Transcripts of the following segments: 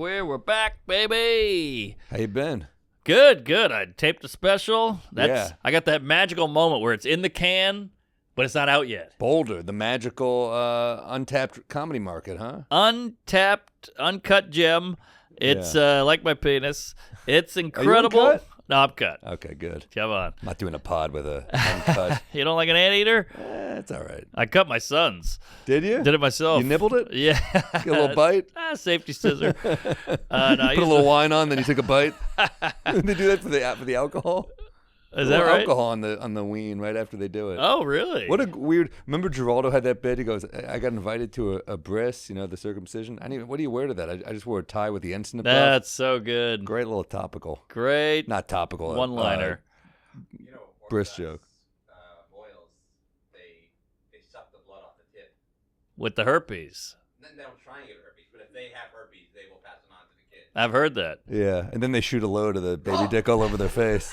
Queer. We're back, baby. How you been? Good. I taped a special. Yeah. I got that magical moment where it's in the can, but it's not out yet. Boulder, the magical untapped comedy market, huh? Untapped, uncut gem. It's like my penis. It's incredible. Are you uncut? No, I'm cut. Okay, good. Come on. I'm not doing a pod with a uncut. You don't like an anteater? It's all right. I cut my son's. Did you? Did it myself. You nibbled it? Yeah. Get a little bite? Safety scissor. No, put a little wine on, then you took a bite? They do that for the alcohol? Is that right? Alcohol on the ween right after they do it. Oh, really? What a weird. Remember Geraldo had that bit? He goes, I got invited to a bris, the circumcision. What do you wear to that? I just wore a tie with the ensign above. That's so good. Great little topical. Great. Not topical. One-liner. Bris joke. Boils, they suck the blood off the tip. With the herpes. Then they don't try and get herpes, but if they have herpes, they will pass it on to the kid. I've heard that. Yeah, and then they shoot a load of the baby dick all over their face.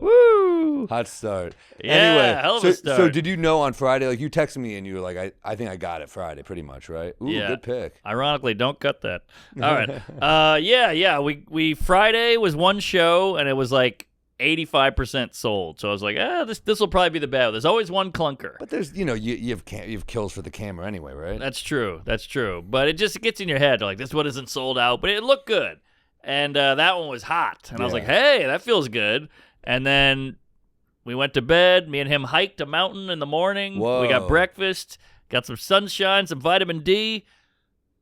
Woo! Hot start. Yeah, Anyway, hell of a start. So did you know on Friday, like you texted me and you were like, I think I got it Friday pretty much, right? Ooh, Yeah. good pick. Ironically, don't cut that. All right. Yeah. We Friday was one show and it was like 85% sold. So I was like, this will probably be the bad. There's always one clunker. But there's, you have kills for the camera anyway, right? That's true. But it just gets in your head like this one isn't sold out, but it looked good. And that one was hot. And I was like, hey, that feels good. And then we went to bed. Me and him hiked a mountain in the morning. Whoa. We got breakfast, got some sunshine, some vitamin D.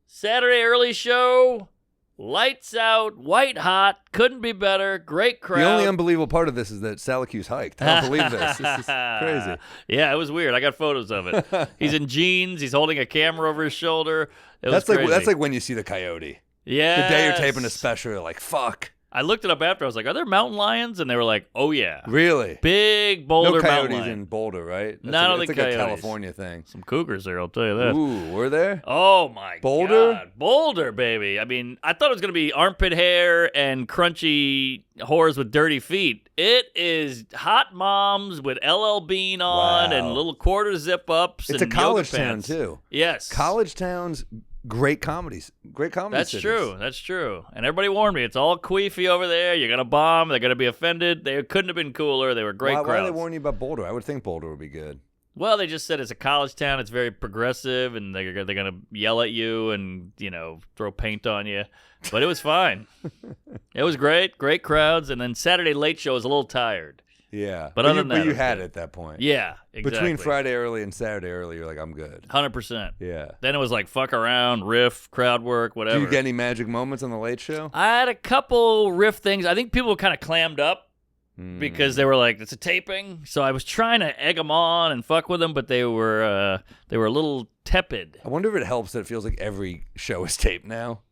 Saturday early show, lights out, white hot, couldn't be better, great crowd. The only unbelievable part of this is that Salacu's hiked. I don't believe this. This is crazy. Yeah, it was weird. I got photos of it. He's in jeans. He's holding a camera over his shoulder. That's like when you see the coyote. Yeah. The day you're taping a special, you're like, fuck. I looked it up after. I was like, are there mountain lions? And they were like, oh, yeah. Really? Big Boulder no mountain coyotes lion. in Boulder, right? None of the like coyotes. a California thing. Some cougars there, I'll tell you that. Ooh, were there? Oh, my Boulder? God. Boulder, baby. I mean, I thought it was going to be armpit hair and crunchy whores with dirty feet. It is hot moms with LL Bean on and little quarter zip-ups. It's and a college yoga town, pants. too. Yes. College towns, great comedies. Great comedy That's cities. That's true. And everybody warned me, it's all queefy over there. You're going to bomb. They're going to be offended. They couldn't have been cooler. They were great crowds. Why did they warn you about Boulder? I would think Boulder would be good. Well, they just said it's a college town. It's very progressive, and they're going to yell at you and, throw paint on you. But it was fine. It was great. Great crowds. And then Saturday late show was a little tired. Yeah. But other than that, you it was had good. it at that point. Yeah, exactly. Between Friday early and Saturday early, you're like, I'm good. 100%. Yeah. Then it was like fuck around, riff, crowd work, whatever. Do you get any magic moments on the late show? I had a couple riff things. I think people kind of clammed up because they were like, it's a taping. So I was trying to egg them on and fuck with them, but they were a little tepid. I wonder if it helps that it feels like every show is taped now.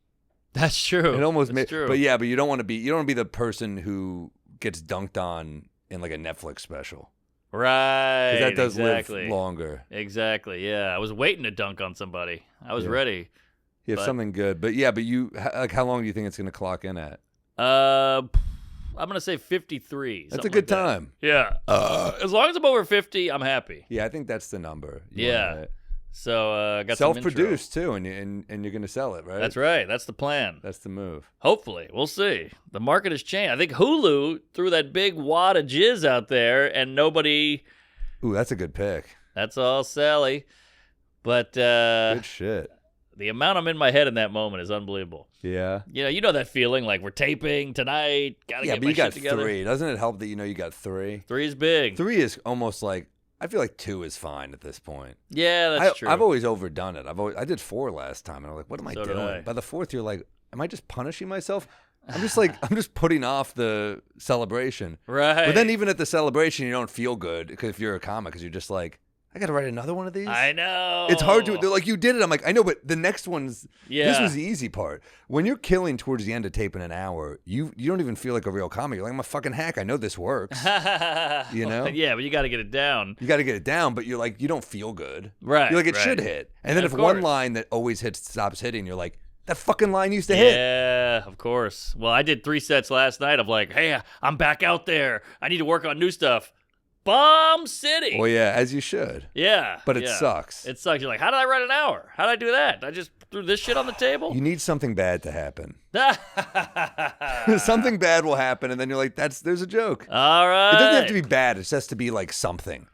That's true. It almost That's true. But yeah, but you don't want to be the person who gets dunked on in like a Netflix special. Right. Because that does live longer. Exactly. Yeah. I was waiting to dunk on somebody. I was ready. You have something good. But yeah, but how long do you think it's going to clock in at? I'm going to say 53. That's a good time. Yeah. As long as I'm over 50, I'm happy. Yeah, I think that's the number. So got self-produced too, and you're going to sell it, right? That's right. That's the plan. That's the move. Hopefully. We'll see. The market has changed. I think Hulu threw that big wad of jizz out there, and nobody... Ooh, that's a good pick. That's all Sally. But good shit. The amount I'm in my head in that moment is unbelievable. Yeah. You know that feeling like we're taping tonight, gotta get my shit together. Yeah, but you got 3. Doesn't it help that you got 3? 3 is big. 3 is almost like... I feel like 2 is fine at this point. Yeah, that's true. I've always overdone it. I did 4 last time, and I'm like, what am I doing? Did I. By the 4th, you're like, am I just punishing myself? I'm just putting off the celebration. Right. But then even at the celebration, you don't feel good because if you're a comic, because you're just like, I got to write another one of these. I know. It's hard to. They're like, you did it. I'm like, I know, but the next one's. Yeah. This was the easy part. When you're killing towards the end of taping an hour, you don't even feel like a real comic. You're like, I'm a fucking hack. I know this works. You know? Yeah, but you got to get it down. You got to get it down, but you're like, you don't feel good. Right. You're like, it should hit. And then if one line that always hits stops hitting, you're like, that fucking line used to hit. Yeah, of course. Well, I did 3 sets last night of like, hey, I'm back out there. I need to work on new stuff. bomb city. Well, yeah, as you should. Yeah. But it yeah. sucks. It sucks. You're like, how did I write an hour? How did I do that? I just threw this shit on the table? You need something bad to happen. Something bad will happen, and then you're like, there's a joke. All right. It doesn't have to be bad. It just has to be like something,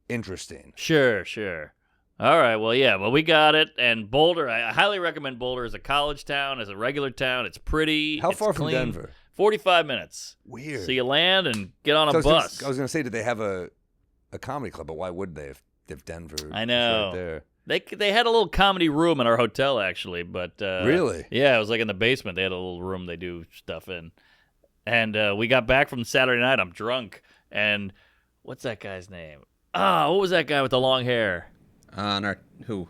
interesting. Sure. All right. Well, yeah. Well, we got it. And Boulder, I highly recommend Boulder as a college town, as a regular town. It's pretty. How it's far clean. from Denver? 45 minutes. Weird. So you land and get on a bus. bus. I was going to say, did they have a comedy club? But why would they if Denver I is know. right there? They had a little comedy room in our hotel, actually. But Really? Yeah, it was like in the basement. They had a little room they do stuff in. And we got back from Saturday night. I'm drunk. And what's that guy's name? What was that guy with the long hair? Who?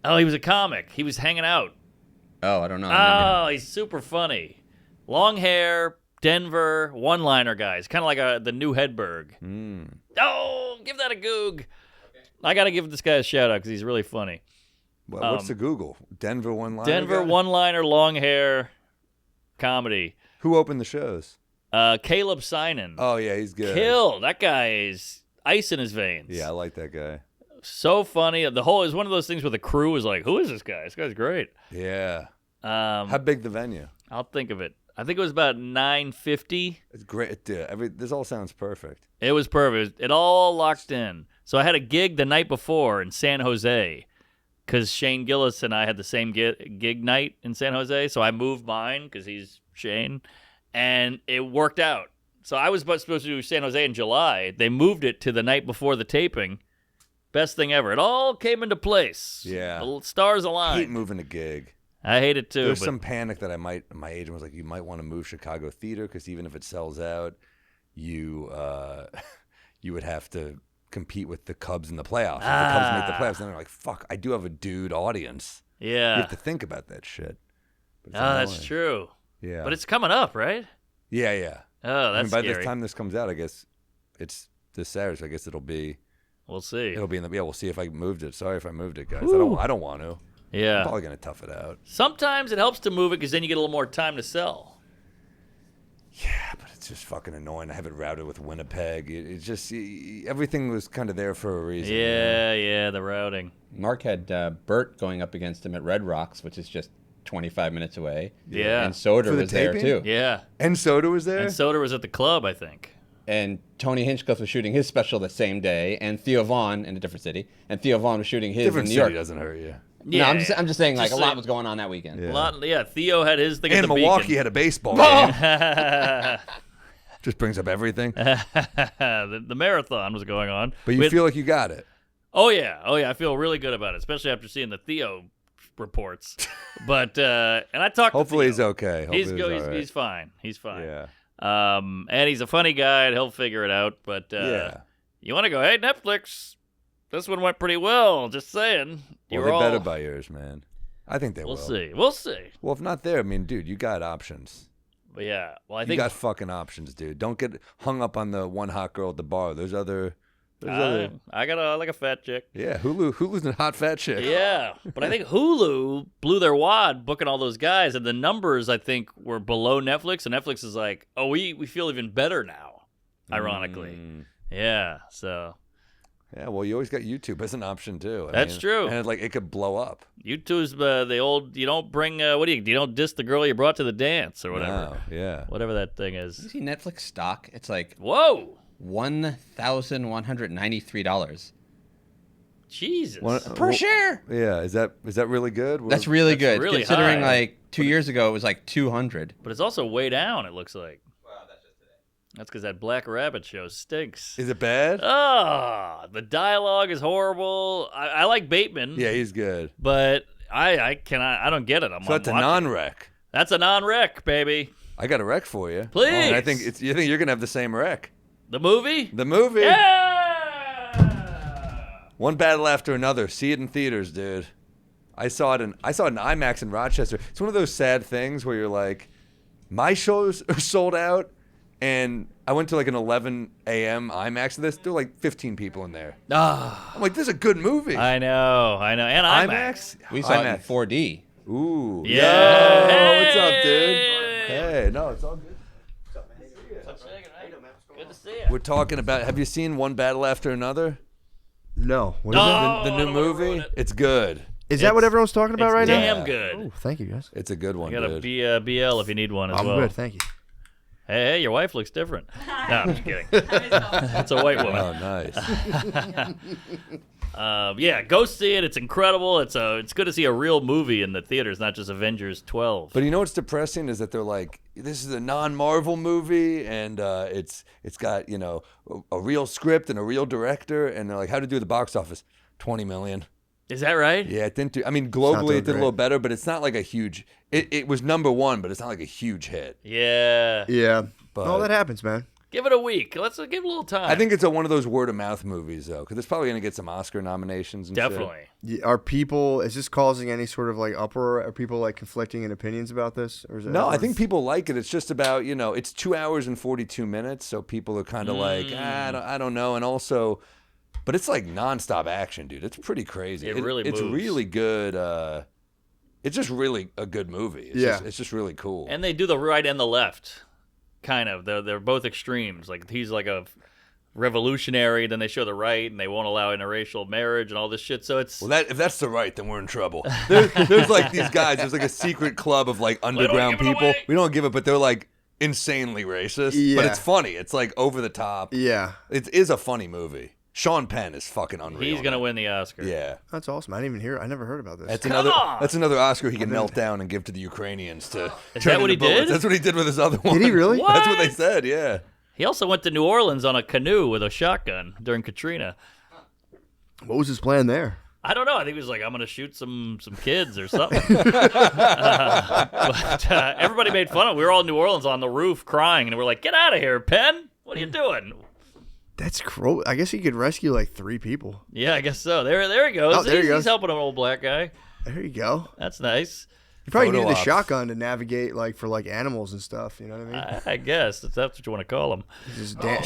Oh, he was a comic. He was hanging out. Oh, I don't know. Oh, he's super funny. Long hair, Denver, one-liner guy. He's kind of like the new Hedberg. Oh, give that a goog. I got to give this guy a shout-out because he's really funny. Well, what's the Google? Denver one-liner Denver guy? one-liner, long hair, comedy. Who opened the shows? Caleb Sinan. Oh, yeah, he's good. Kill. That guy is ice in his veins. Yeah, I like that guy. So funny. The whole is one of those things where the crew is like, who is this guy? This guy's great. Yeah. How big the venue? I'll think of it. I think it was about 950. It's great. This all sounds perfect. It was perfect. It all locked in. So I had a gig the night before in San Jose because Shane Gillis and I had the same gig night in San Jose. So I moved mine because he's Shane, and it worked out. So I was supposed to do San Jose in July. They moved it to the night before the taping. Best thing ever. It all came into place. Yeah. The stars I aligned. hate moving a gig. I hate it too. There's but some panic that my agent was like, you might want to move Chicago theater because even if it sells out, you would have to compete with the Cubs in the playoffs. If the Cubs make the playoffs, then they're like, fuck, I do have a dude audience. Yeah. You have to think about that shit. But it's that's annoying. true. Yeah. But it's coming up, right? Yeah. Oh, that's by scary. the time this comes out, I guess it's this Saturday, so I guess it'll be We'll see. we'll see if I moved it. Sorry if I moved it, guys. I don't want to. Yeah. I'm probably going to tough it out. Sometimes it helps to move it because then you get a little more time to sell. Yeah, but it's just fucking annoying. I have it routed with Winnipeg. It's just everything was kind of there for a reason. Yeah, the routing. Mark had Bert going up against him at Red Rocks, which is just 25 minutes away. Yeah. And Soder For the was there, taping? too. Yeah. And Soda was there? And Soder was at the club, I think. And Tony Hinchcliffe was shooting his special the same day, and Theo Vaughn in a different city, and Theo Vaughn was shooting his Different in New city York. doesn't hurt you. No, I'm just saying, like, Just a lot saying. was going on that weekend. Yeah. Theo had his thing at And the Milwaukee Beacon. had a baseball game. Just brings up everything. the marathon was going on. But you feel like you got it. Oh yeah. I feel really good about it, especially after seeing the Theo reports. But and I talked. Hopefully to he's Theo. okay. He's Hopefully good. all right. He's fine. He's fine. Yeah. And he's a funny guy, and he'll figure it out. But Yeah. you want to go? Hey, Netflix, this one went pretty well. Just saying. Well, they better buy yours, man. I think they will. We'll see. Well, if not there, I mean, dude, you got options. But yeah, well, I You think got fucking options, dude. Don't get hung up on the one hot girl at the bar. There's other. I got a fat chick. Yeah, Hulu's a hot fat chick. Yeah, but I think Hulu blew their wad booking all those guys, and the numbers I think were below Netflix. And Netflix is like, oh, we feel even better now. Ironically, yeah. So Yeah, well, you always got YouTube as an option too. That's true. And it could blow up. YouTube's the old. You don't bring. You don't diss the girl you brought to the dance or whatever. No, yeah. Whatever that thing You is. see Netflix stock? It's like Whoa, $1,193. Jesus. Per share. Yeah, is that really good? That's really good. really Considering high. like 2 years ago it was like 200. But it's also way down. It looks like. Wow, that's just today. That's because that Black Rabbit show stinks. Is it bad? The dialogue is horrible. I like Bateman. Yeah, he's good. But I don't get it. So that's a non-rec. That's a non-rec, baby. I got a rec for you. Please. And I think you think you're gonna have the same rec. The movie? The movie. Yeah! One battle after another. See it in theaters, dude. I saw it in IMAX in Rochester. It's one of those sad things where you're like, my shows are sold out, and I went to like an 11 a.m. IMAX of this. There were like 15 people in there. Ah, I'm like, this is a good movie. I know. And IMAX. We saw it in IMAX. 4D. Ooh. Yeah. Yo, what's up, dude? Hey. Hey, no, it's all good. Touche. digging, man? Good to see you. We're talking about. Have you seen One Battle After Another? No. What is No. The I new don't wanna movie. ruin it. It's good. it? Is that what everyone's talking about right now? Damn good. Oh, thank you, guys. It's a good one, I got a dude. BL if you need one as I'm well. good, thank you. Hey, your wife looks different. No, I'm just kidding. It's a white woman. Oh, nice. Yeah, go see it. It's incredible. It's good to see a real movie in the theaters, not just Avengers 12. But you know what's depressing is that they're like, this is a non-Marvel movie, and it's got a real script and a real director, and they're like, how to do the box office? 20 million. Is that right? Yeah, it didn't do. I mean, globally doing it did a great. little better, but it's not like a huge. It was number one, but it's not like a huge hit. Yeah. Yeah. But- Oh, that happens, man. Give it a week. Let's give it a little time. I think it's one of those word of mouth movies though, because it's probably gonna get some Oscar nominations. And shit. definitely. Is this causing any sort of like uproar? Are people like conflicting in opinions about this? Or is it No, I think people like it. It's just about it's 2 hours and 42 minutes, so people are kind of like I don't know, and also, but it's like nonstop action, dude. It's pretty crazy. It really It's moves. really good. It's just really a good movie. It's just really cool. And they do the right and the left, kind of. They're both extremes. Like he's like a revolutionary, then they show the right, and they won't allow interracial marriage and all this shit. So it's Well, if that's the right, then we're in trouble. There's like these guys. There's like a secret club of like underground give it people. away. We don't give it, but they're like insanely racist. But Yeah. it's funny. It's like over the top. Yeah. It is a funny movie. Sean Penn is fucking unreal. he's gonna in it. win the Oscar. Yeah. That's awesome. I didn't even hear. I never heard about this. That's Come another. on! That's another Oscar he can melt down and give to the Ukrainians to. Is turn that what into he bullets. did? That's what he did with his other one. Did he really? What? That's what they said. Yeah. He also went to New Orleans on a canoe with a shotgun during Katrina. What was his plan there? I don't know. I think he was like, I'm going to shoot some kids or something. But everybody made fun of him. We were all in New Orleans on the roof crying, and we're like, get out of here, Penn. What are you doing? That's crow. I guess he could rescue like 3 people. Yeah, I guess so. There he goes. Oh, there he He's goes. helping an old black guy. There you go. That's nice. You probably Photo needed the ops. shotgun to navigate like for like animals and stuff. You know what I mean? I guess that's what you want to call him. Just But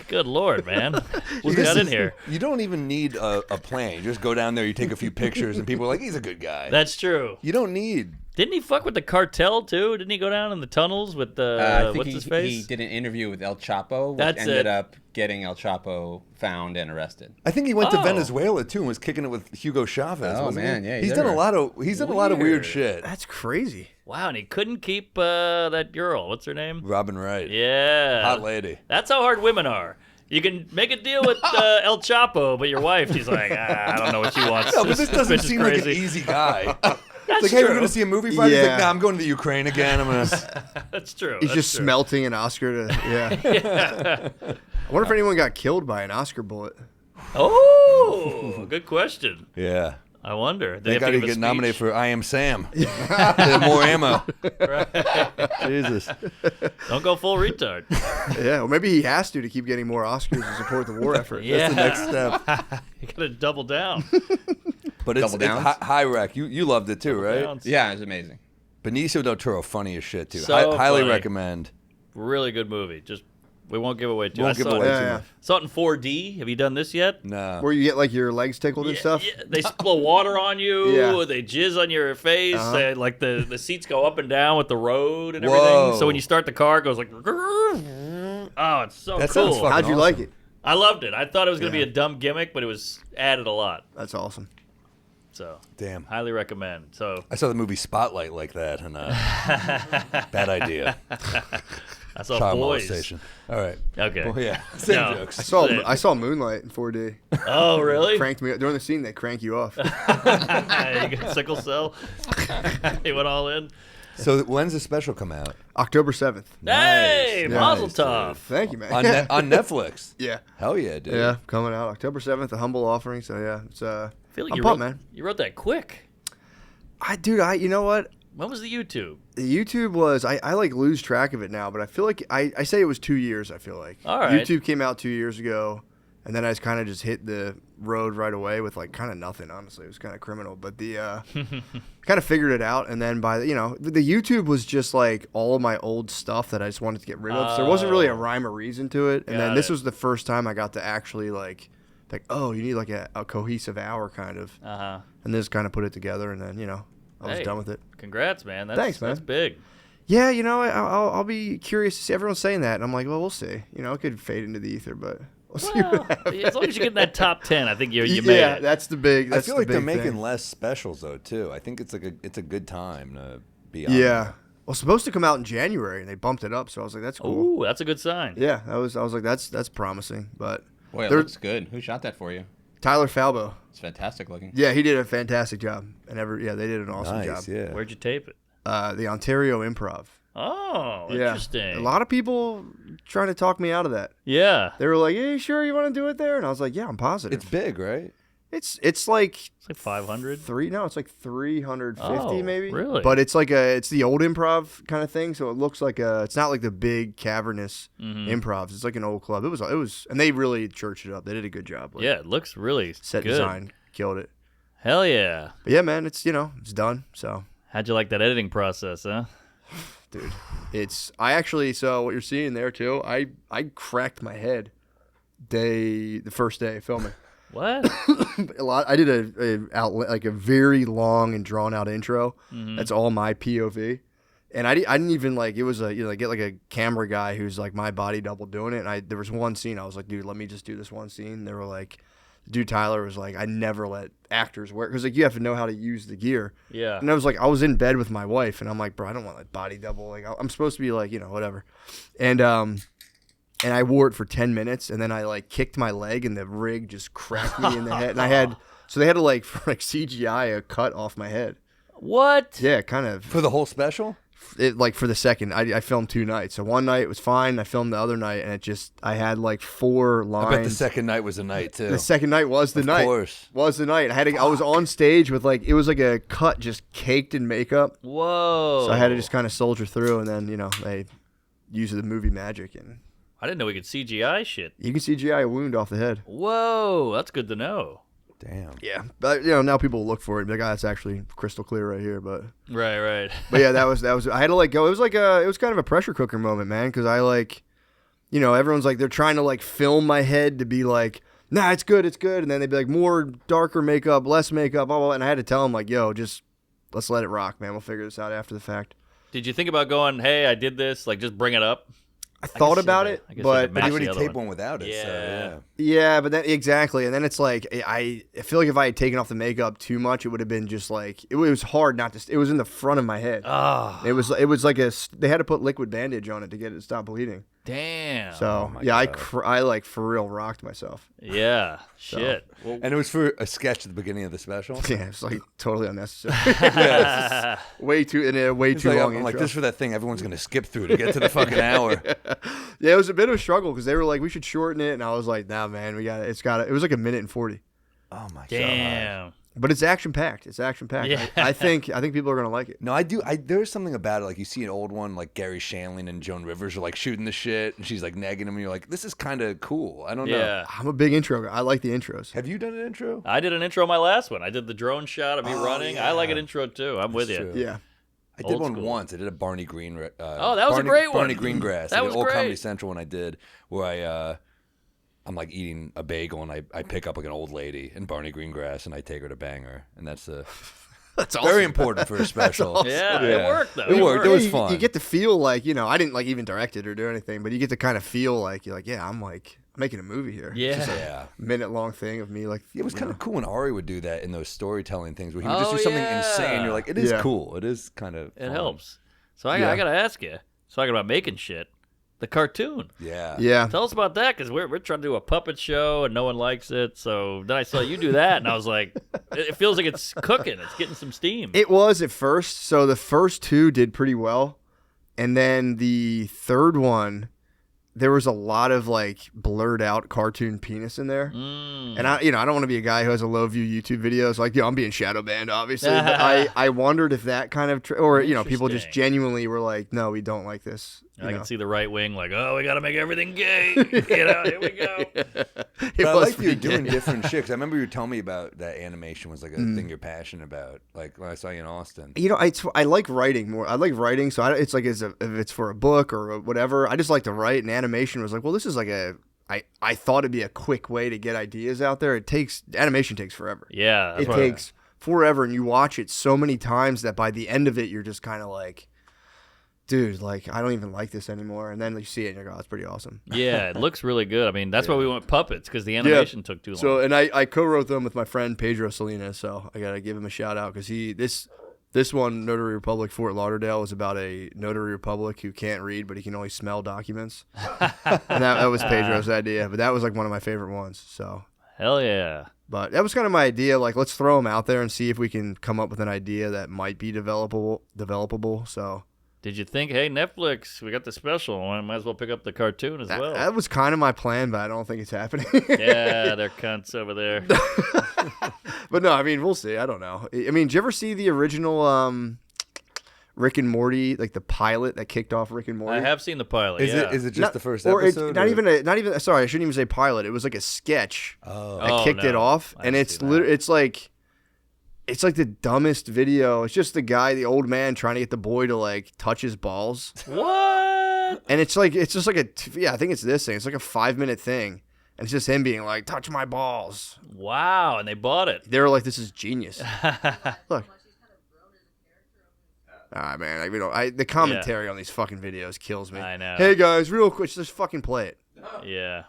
good Lord, man. What's got in here? You don't even need a plan. You just go down there, you take a few pictures, and people are like, he's a good guy. That's true. You don't need. Didn't he fuck with the cartel too? Didn't he go down in the tunnels with I think what's his face? he did an interview with El Chapo, which That's ended it. up getting El Chapo found and arrested. I think he went to Oh. Venezuela too and was kicking it with Hugo Chavez. Oh, wasn't man, he? yeah, he's he's done a everywhere. lot of weird Weird. shit. That's crazy. Wow, and he couldn't keep that girl. What's her name? Robin Wright, Yeah. hot lady. That's how hard women are. You can make a deal with El Chapo, but your wife, she's like, I don't know what she wants. No, but this doesn't bitch is seem like an crazy. easy guy. That's Like, hey, we're true. gonna see a movie Friday. He's like, Yeah. nah, I'm going to the Ukraine again. I'm gonna. That's true. He's That's just true. smelting an Oscar to yeah. I wonder if anyone got killed by an Oscar bullet. Oh, good question. Yeah. I wonder. Did they Thank have God to he give a get nominated speech? for I Am Sam. They have more ammo. Jesus. Don't go full retard. Yeah, or maybe he has to keep getting more Oscars to support the war effort. Yeah. That's the next step. You gotta double down. But it's Double downs? high rec. You loved it too, right? Downs. Yeah, it's amazing. Benicio del Toro, funny as shit too. So Highly funny. recommend. Really good movie. Just we won't give away too. Won't I give saw away it. too Yeah, much. Saw it in 4D. Have you done this yet? No. Where you get like your legs tickled and stuff. Yeah, they blow water on you. Yeah. They jizz on your face. Uh-huh. They, like the seats go up and down with the road and Whoa. everything. So when you start the car, it goes like. Oh, it's so That cool. sounds fucking How'd you awesome. like it? I loved it. I thought it was gonna Yeah. be a dumb gimmick, but it was added a lot. That's awesome. So Damn. highly recommend. So I saw the movie Spotlight like that, and bad idea. I saw Child Boys. molestation. All right. Okay. Well, yeah. Same No. jokes. I saw Moonlight in 4D. Oh really? Cranked me up. During the scene, they crank you off. You got sickle cell. He went all in. So when's the special come out? October 7th. Hey, Nice, Mazel dude. Tov. Thank you, man. On Netflix. Yeah. Hell yeah, dude. Yeah, coming out October 7th, a humble offering. So yeah, it's I feel like I'm you pumped, wrote, man. You wrote that quick. You know what? When was the YouTube? The YouTube was I like lose track of it now, but I feel like I say it was 2 years. I feel like All right. YouTube came out 2 years ago, and then I just kind of just hit the road right away with like kind of nothing. Honestly, it was kind of criminal, but the kind of figured it out, and then by the YouTube was just like all of my old stuff that I just wanted to get rid of. So there wasn't really a rhyme or reason to it, and Got then this it. was the first time I got to actually like oh, you need like a cohesive hour kind of, Uh-huh. and just kind of put it together, and then I was Hey. done with it. Congrats, man. That's, Thanks, man. That's big. Yeah, I'll be curious to see. Everyone's saying that, and I'm like, well, we'll see. It could fade into the ether, but we'll see Well, what happens. as long as you get in that top 10, I think you made Yeah, it. that's the big. I feel like they're big making thing. less specials though too. I think it's a good time to be on. Yeah. there. Well, it's supposed to come out in January, and they bumped it up. So I was like, that's cool. Ooh, that's a good sign. Yeah, I was like, that's promising. But Boy, it They're- looks good. Who shot that for you? Tyler Falbo. It's fantastic looking. Yeah, he did a fantastic job, and they did an awesome Nice. job. Yeah. Where'd you tape it? The Ontario Improv. Oh, Yeah. interesting. A lot of people trying to talk me out of that. Yeah. They were like, "Hey, you sure you want to do it there?" And I was like, "Yeah, I'm positive." It's big, right? It's like It's like 500. it's like 350 Oh, maybe. really? But it's it's the old improv kind of thing, so it looks like it's not like the big cavernous Mm-hmm. improvs. It's like an old club. It was, and they really churched it up. They did a good job. Like, Yeah, it looks really set good. design killed it. Hell yeah. But yeah, man, it's it's done. So, How'd you like that editing process, huh? dude, so what you're seeing there too. I cracked my head the first day of filming. What? I did a very long and drawn out intro. Mm-hmm. That's all my POV, and I didn't even it was get like a camera guy who's like my body double doing it. And there was one scene I was like, dude, let me just do this one scene. They were like, dude Tyler was like, I never let actors wear, because you have to know how to use the gear. Yeah. And I was like, I was in bed with my wife, and I'm like, bro, I don't want like body double. Like I'm supposed to be like whatever, and I wore it for 10 minutes, and then I kicked my leg, and the rig just cracked me in the head. And so they had to for CGI a cut off my head. What? Yeah, kind of. For the whole special? For the second, I filmed 2 nights. So one night it was fine. I filmed the other night, and I had 4 lines. I bet the second night was a night too. The second night was the night. Of course. Was the night. I was on stage with it was like a cut just caked in makeup. Whoa. So I had to just kind of soldier through, and then they use the movie magic, and I didn't know we could CGI shit. you can CGI a wound off the head. Whoa, that's good to know. Damn. Yeah, but now people look for it and be like, "Ah, it's actually crystal clear right here." But Right. but yeah, that was I had to go. It was kind of a pressure cooker moment, man, because everyone's they're trying to film my head to be like, nah, it's good, and then they'd be like, more darker makeup, less makeup, blah, blah, blah. And I had to tell them yo, just let's let it rock, man. We'll figure this out after the fact. Did you think about going, hey, I did this, just bring it up? I thought guess about you it, could- I guess you but could But match he would the other tape one. one without it. So, Yeah. yeah, but then exactly, and then it's I feel like if I had taken off the makeup too much, it would have been just it was hard not to. It was in the front of my head. Oh, It was they had to put liquid bandage on it to get it to stop bleeding. damn. So my yeah, God. I for real rocked myself. Yeah, shit. Well, And it was for a sketch at the beginning of the special. Yeah, it's totally unnecessary. way too It's too like, long. I'm like, intro. this for that thing everyone's gonna skip through to get to the fucking hour. Yeah, it was a bit of a struggle because they were like, we should shorten it, and I was like, nah, man, we got it. It was like 1:40. Oh my god. damn. But it's action packed. It's action packed. Yeah. I think people are gonna like it. No, I do. There's something about it. You see an old one, like Gary Shandling and Joan Rivers are shooting the shit, and she's negging him, and you're like, this is kind of cool. I don't know. Yeah. I'm a big intro guy. I like the intros. Have you done an intro? I did an intro on my last one. I did the drone shot of me running. yeah. I like an intro too. I'm with you. true. Yeah. I did Old one school. once. I did a Barney Green. Oh, that was a great one. Barney Greengrass. That I did was Old great. Comedy Central when I did, where I'm eating a bagel and I pick up an old lady in Barney Greengrass and I take her to bang her, and that's That's very important for a special. Yeah, it worked though. It worked. It was you, fun. You get to feel I didn't even direct it or do anything, but you get to kind of feel you're I'm making a movie here. Yeah. It's just Yeah. a minute-long thing of me It was kind of cool when Ari would do that in those storytelling things where he would Oh, just do something yeah. insane. You're like, it is Yeah. cool. It is kind of It fun. helps. So I Yeah. got to ask you. Talking about making shit. The cartoon. Yeah. Yeah. Tell us about that, because we're trying to do a puppet show and no one likes it. So then I saw you do that, and I was like, it feels like it's cooking. It's getting some steam. It was at first. So the first 2 did pretty well. And then the third one, there was a lot of blurred out cartoon penis in there. And I don't want to be a guy who has a low view YouTube videos. I'm being shadow banned, obviously. But I wondered if that kind of, or people just Interesting. genuinely were like, no, we don't like this. I can see the right wing oh, we got to make everything gay. Here we go. It But I was like you pretty doing gay. different shit. 'Cause I remember you were telling me about that animation was a thing you're passionate about. When I saw you in Austin. I like writing more. I like writing, so it's if it's for a book or whatever. I just like to write, and animation was well, this is I thought it'd be a quick way to get ideas out there. Animation takes forever. Yeah. that's It what- takes forever, and you watch it so many times that by the end of it, you're just kind of dude, like I don't even like this anymore. And then you see it and you're like, oh, it's pretty awesome. Yeah, it looks really good. I mean, that's why we went puppets, because the animation took too long. So, and I co-wrote them with my friend Pedro Salinas, so I gotta give him a shout out because this one, Notary Republic Fort Lauderdale, was about a Notary Republic who can't read but he can only smell documents, and that was Pedro's idea. But that was like one of my favorite ones. So Hell yeah. But that was kind of my idea. Like, let's throw them out there and see if we can come up with an idea that might be developable. So. Did you think, hey, Netflix, we got the special. I might as well pick up the cartoon as well. That was kind of my plan, but I don't think it's happening. Yeah, they're cunts over there. But no, I mean, we'll see. I don't know. I mean, did you ever see the original Rick and Morty, like the pilot that kicked off Rick and Morty? I have seen the pilot. Is it just the first or episode? Not even. Sorry, I shouldn't even say pilot. It was like a sketch that kicked it off, and it's like the dumbest video. It's just the old man trying to get the boy to like touch his balls. What? And it's just like I think it's this thing. It's like a 5-minute thing. And it's just him being like, touch my balls. Wow, and they bought it. They were like, this is genius. Look. Man, the commentary on these fucking videos kills me. I know. Hey guys, real quick, just fucking play it. Yeah.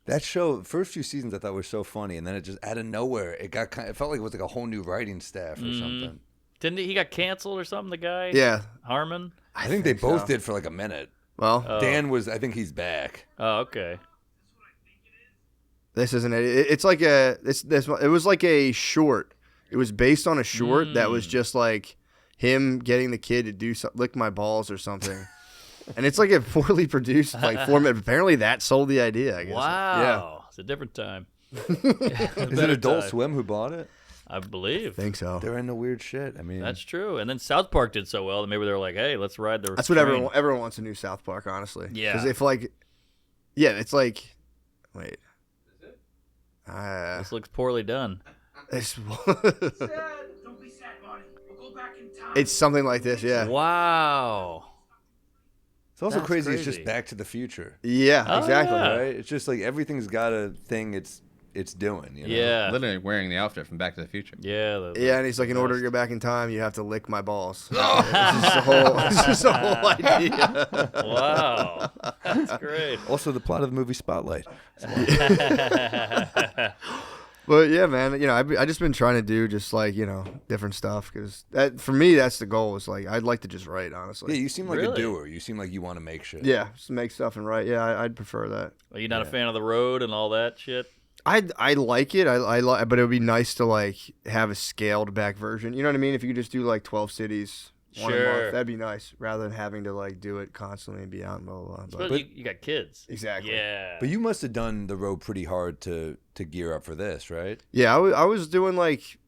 That show, first few seasons, I thought were so funny, and then it just out of nowhere, it felt like it was like a whole new writing staff or something. Didn't he got canceled or something? The guy. Yeah. Harmon. I think they both did for like a minute. Well, Dan was. I think he's back. Oh, okay. This isn't it. It's like it was like a short. It was based on a short that was just like him getting the kid to do lick my balls or something. And it's like a poorly produced like format. Apparently that sold the idea, I guess. Wow. Yeah. It's a different time. Is it Adult Swim who bought it? I believe. I think so. They're into weird shit. I mean, That's true. And then South Park did so well that maybe they were like, hey, let's ride the That's what train. everyone wants a new South Park, honestly. Yeah. Because if like, yeah, it's like, wait. This looks poorly done. It's, Don't be sad, Marty. We'll go back in time. it's something like this, yeah. Wow. it's also That's crazy. It's crazy. just Back to the Future, Yeah, Oh, exactly. yeah. right? It's just like everything's got a thing it's doing. You know? Yeah. Literally wearing the outfit from Back to the Future. Yeah. Yeah, and he's like, in order to go back in time, you have to lick my balls. It's just the whole idea. Wow. That's great. Also, the plot of the movie Spotlight. But yeah, man, I just been trying to do just like, different stuff because for me, that's the goal. Is like, I'd like to just write, honestly. Yeah, you seem like Really? a doer. You seem like you want to make shit. Yeah, just make stuff and write. Yeah, I'd prefer that. Are you not a fan of the road and all that shit? I like it. I like, but it would be nice to like have a scaled back version. You know what I mean? If you could just do like 12 cities, one a Sure. month, that'd be nice, rather than having to like do it constantly and be out and blah blah blah. But you got kids. Exactly. Yeah. But you must have done the road pretty hard to gear up for this, right? Yeah, I was doing like,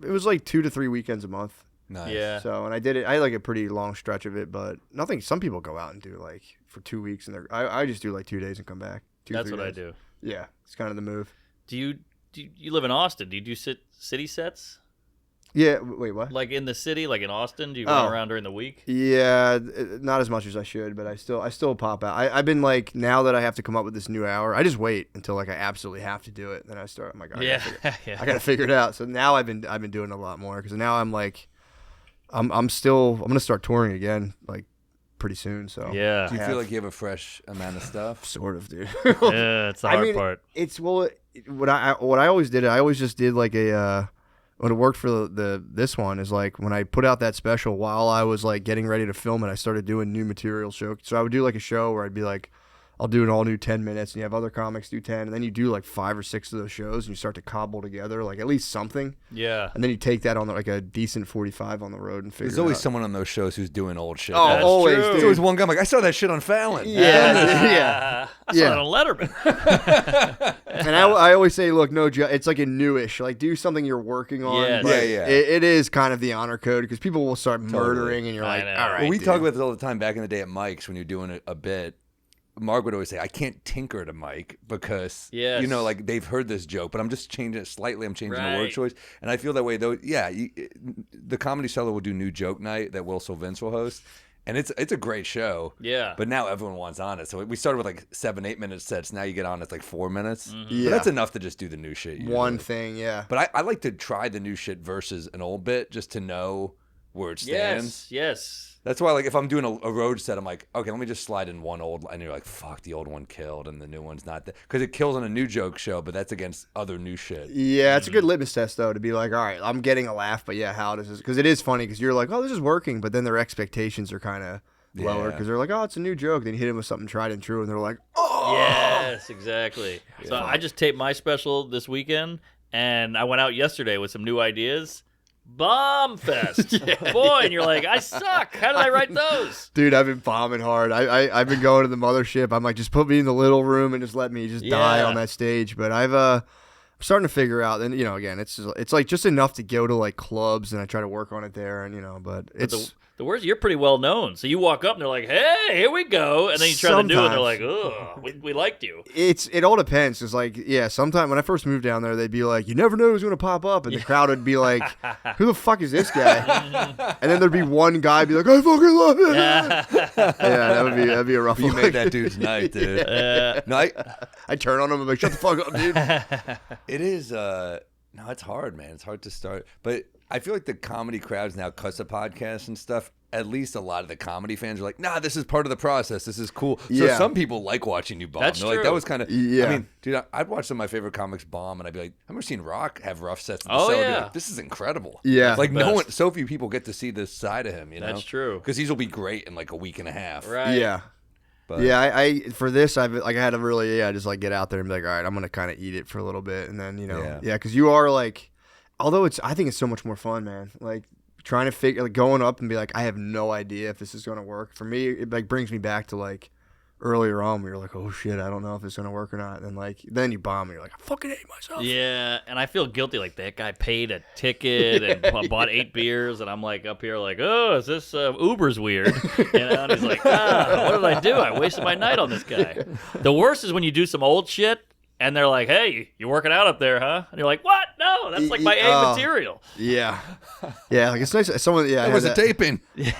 it was like 2 to 3 weekends a month. Nice. Yeah. So, and I did it. I had like a pretty long stretch of it, but nothing. Some people go out and do like for 2 weeks, and I just do like 2 days and come back. That's 3 what I days. do. Yeah, it's kind of the move. Do you live in Austin? Do you do city sets? Yeah. Wait, what? Like in the city, like in Austin? Do you run around during the week? Yeah, not as much as I should, but I still pop out. I've been like, now that I have to come up with this new hour, I just wait until like I absolutely have to do it. Then I start. I'm like, I gotta figure it out. So now I've been doing a lot more because now I'm like, I'm gonna start touring again like pretty soon. So Yeah. Do you feel like you have a fresh amount of stuff? sort of, dude. Yeah, it's the hard part. It's what I always did. I always just did like what worked for this one is like when I put out that special while I was like getting ready to film it, I started doing new material show. So I would do like a show where I'd be like, I'll do an all new 10 minutes, and you have other comics do 10, and then you do like 5 or 6 of those shows, and you start to cobble together like at least something, Yeah. and then you take that on like a decent 45 on the road and figure. There's it always out. someone on those shows who's doing old shit. Oh, That's always, true. dude. There's always one guy. I'm like, I saw that shit on Fallon. Yeah. I saw that on Letterman. And I always say, look, it's like a newish. Like, do something you're working on. Yes. but Yeah. It is kind of the honor code because people will start murdering, and you're I like, know. all right. Well, we dude. talk about this all the time back in the day at Mike's when you're doing a bit. Mark would always say, I can't tinker to Mike because, Yes. like they've heard this joke, but I'm just changing it slightly. I'm changing the word Right. choice. And I feel that way, though. Yeah, the Comedy Cellar will do New Joke Night that Will Sylvince will host. And it's a great show. Yeah. But now everyone wants on it. So we started with like 7-8 minute sets. Now you get on, it's like 4 minutes. Yeah. But that's enough to just do the new shit. Usually. One thing, yeah. But I like to try the new shit versus an old bit just to know where it stands. Yes. That's why, like, if I'm doing a road set, I'm like, okay, let me just slide in one old, and you're like, fuck, the old one killed, and the new one's not there. Because it kills on a new joke show, but that's against other new shit. Yeah, it's a good litmus test, though, to be like, all right, I'm getting a laugh, but yeah, how does this? Because it is funny, because you're like, oh, this is working, but then their expectations are kind of lower, because they're like, oh, it's a new joke. Then you hit them with something tried and true, and they're like, oh. Yes, exactly. So I just taped my special this weekend, and I went out yesterday with some new ideas. Bomb fest, boy, and you're like, I suck. How did I write those? Dude, I've been bombing hard. I've been going to the mothership. I'm like, just put me in the little room and just let me just die on that stage. But I'm starting to figure out, and again, it's like just enough to go to like clubs, and I try to work on it there, and but it's. The worst, you're pretty well known. So you walk up and they're like, hey, here we go. And then you try to do it and they're like, ugh, we liked you. It all depends. It's like, sometimes when I first moved down there, they'd be like, you never know who's going to pop up. And the crowd would be like, who the fuck is this guy? And then there'd be one guy be like, I fucking love it. That'd be a rough one. You made that dude's night, dude. No, I turn on him and be like, shut the fuck up, dude. It is, no, it's hard, man. It's hard to start. But I feel like the comedy crowds now cuss at podcasts and stuff. At least a lot of the comedy fans are like, nah, this is part of the process. This is cool. So some people like watching you bomb. That's They're true. Like, that was kind of, yeah. I mean, dude, I'd watch some of my favorite comics bomb, and I'd be like, I've never seen Rock have rough sets in the cell. I'd be like, this is incredible. Yeah. Like, so few people get to see this side of him, That's true. Because these will be great in like a week and a half. Right. Yeah. But, I for this, I had to really, just like get out there and be like, all right, I'm going to kind of eat it for a little bit. And then, because you are like, although I think it's so much more fun, man. Like, trying to figure, like, going up and be like, I have no idea if this is going to work. For me, it like brings me back to like earlier on where you're like, oh shit, I don't know if it's going to work or not. And like, then you bomb and you're like, I fucking hate myself. Yeah, and I feel guilty. Like, that guy paid a ticket and bought 8 beers, and I'm like up here like, oh, is this Uber's weird? And he's like, what did I do? I wasted my night on this guy. The worst is when you do some old shit, and they're like, hey, you're working out up there, huh? And you're like, what? No, that's like my A material. Yeah. Yeah, like it's nice. Someone, That was a taping. Yeah,